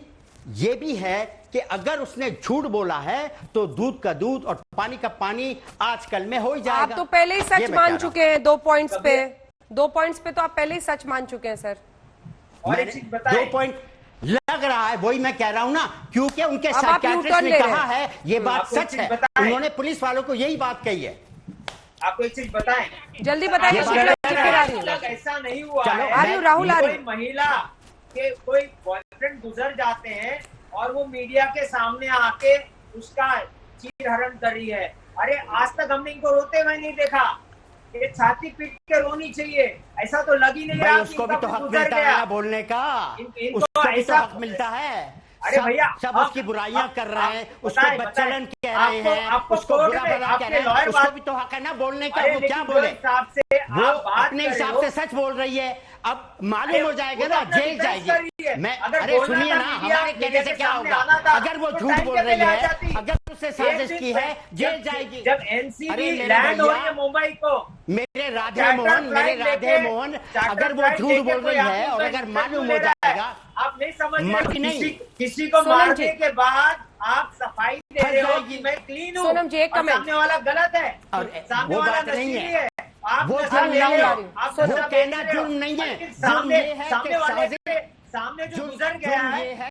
G: ये भी है कि अगर उसने झूठ बोला है तो दूध का दूध और पानी का पानी आजकल में हो ही जाएगा।
A: आप तो पहले ही सच मान चुके हैं 2 पॉइंट्स पे तो आप पहले ही सच मान चुके हैं सर।
M: और एक चीज बताएं,
G: 2 पॉइंट लग रहा है, वही मैं कह रहा हूं ना, क्योंकि उनके साइकियाट्रिस्ट ने कहा है ये बात सच है। उन्होंने पुलिस वालों को यही बात कही है।
M: आपको एक चीज बताएं,
A: जल्दी बताइए।
M: ऐसा नहीं हुआ है,
A: राहुल
M: कोई महिला के कोई बॉयफ्रेंड गुजर जाते हैं और वो मीडिया के सामने आके उसका चीरहरण कर रही है। अरे आज तक हमने इनको रोते हुए नहीं देखा। ये छाती पीट के रोनी चाहिए, ऐसा तो लग ही नहीं रहा।
G: उसको भी तो हक मिलता है बोलने का, उसको भी तो हक मिलता है।
M: अरे भैया,
G: सब उसकी बुराइयां कर रहे हैं, उसको बच्चलन कह रहे हैं, उसको बुरा भला कह रहे हैं, उसको भी तो हक है ना बोलने का। वो क्या बोले, वो अपने हिसाब से सच बोल रही है। अब मालूम हो जाएगा ना, जेल जाएगी। मैं अरे सुनिए ना, हमारे कहने से क्या होगा? अगर वो झूठ बोल रही है, अगर से साजिश की है, जेल जाएगी।
M: जब एनसीबी लैंड हो रही है मुंबई को,
G: मेरे राधे मोहन, अगर वो झूठ बोल रही है और अगर मालूम हो जाएगा,
M: आप नहीं समझ रहे, किसी को मारने के बाद आप सफाई दे रहे हो कि मैं क्लीन हूँ,
A: सोनम जी एक कमेंट,
M: सामने वाला गलत है, सामने वाला नशीली है, आप नशा ले रहे हो, आप
G: कहना जुर्म नहीं है,
M: सामने जो गुजर गया है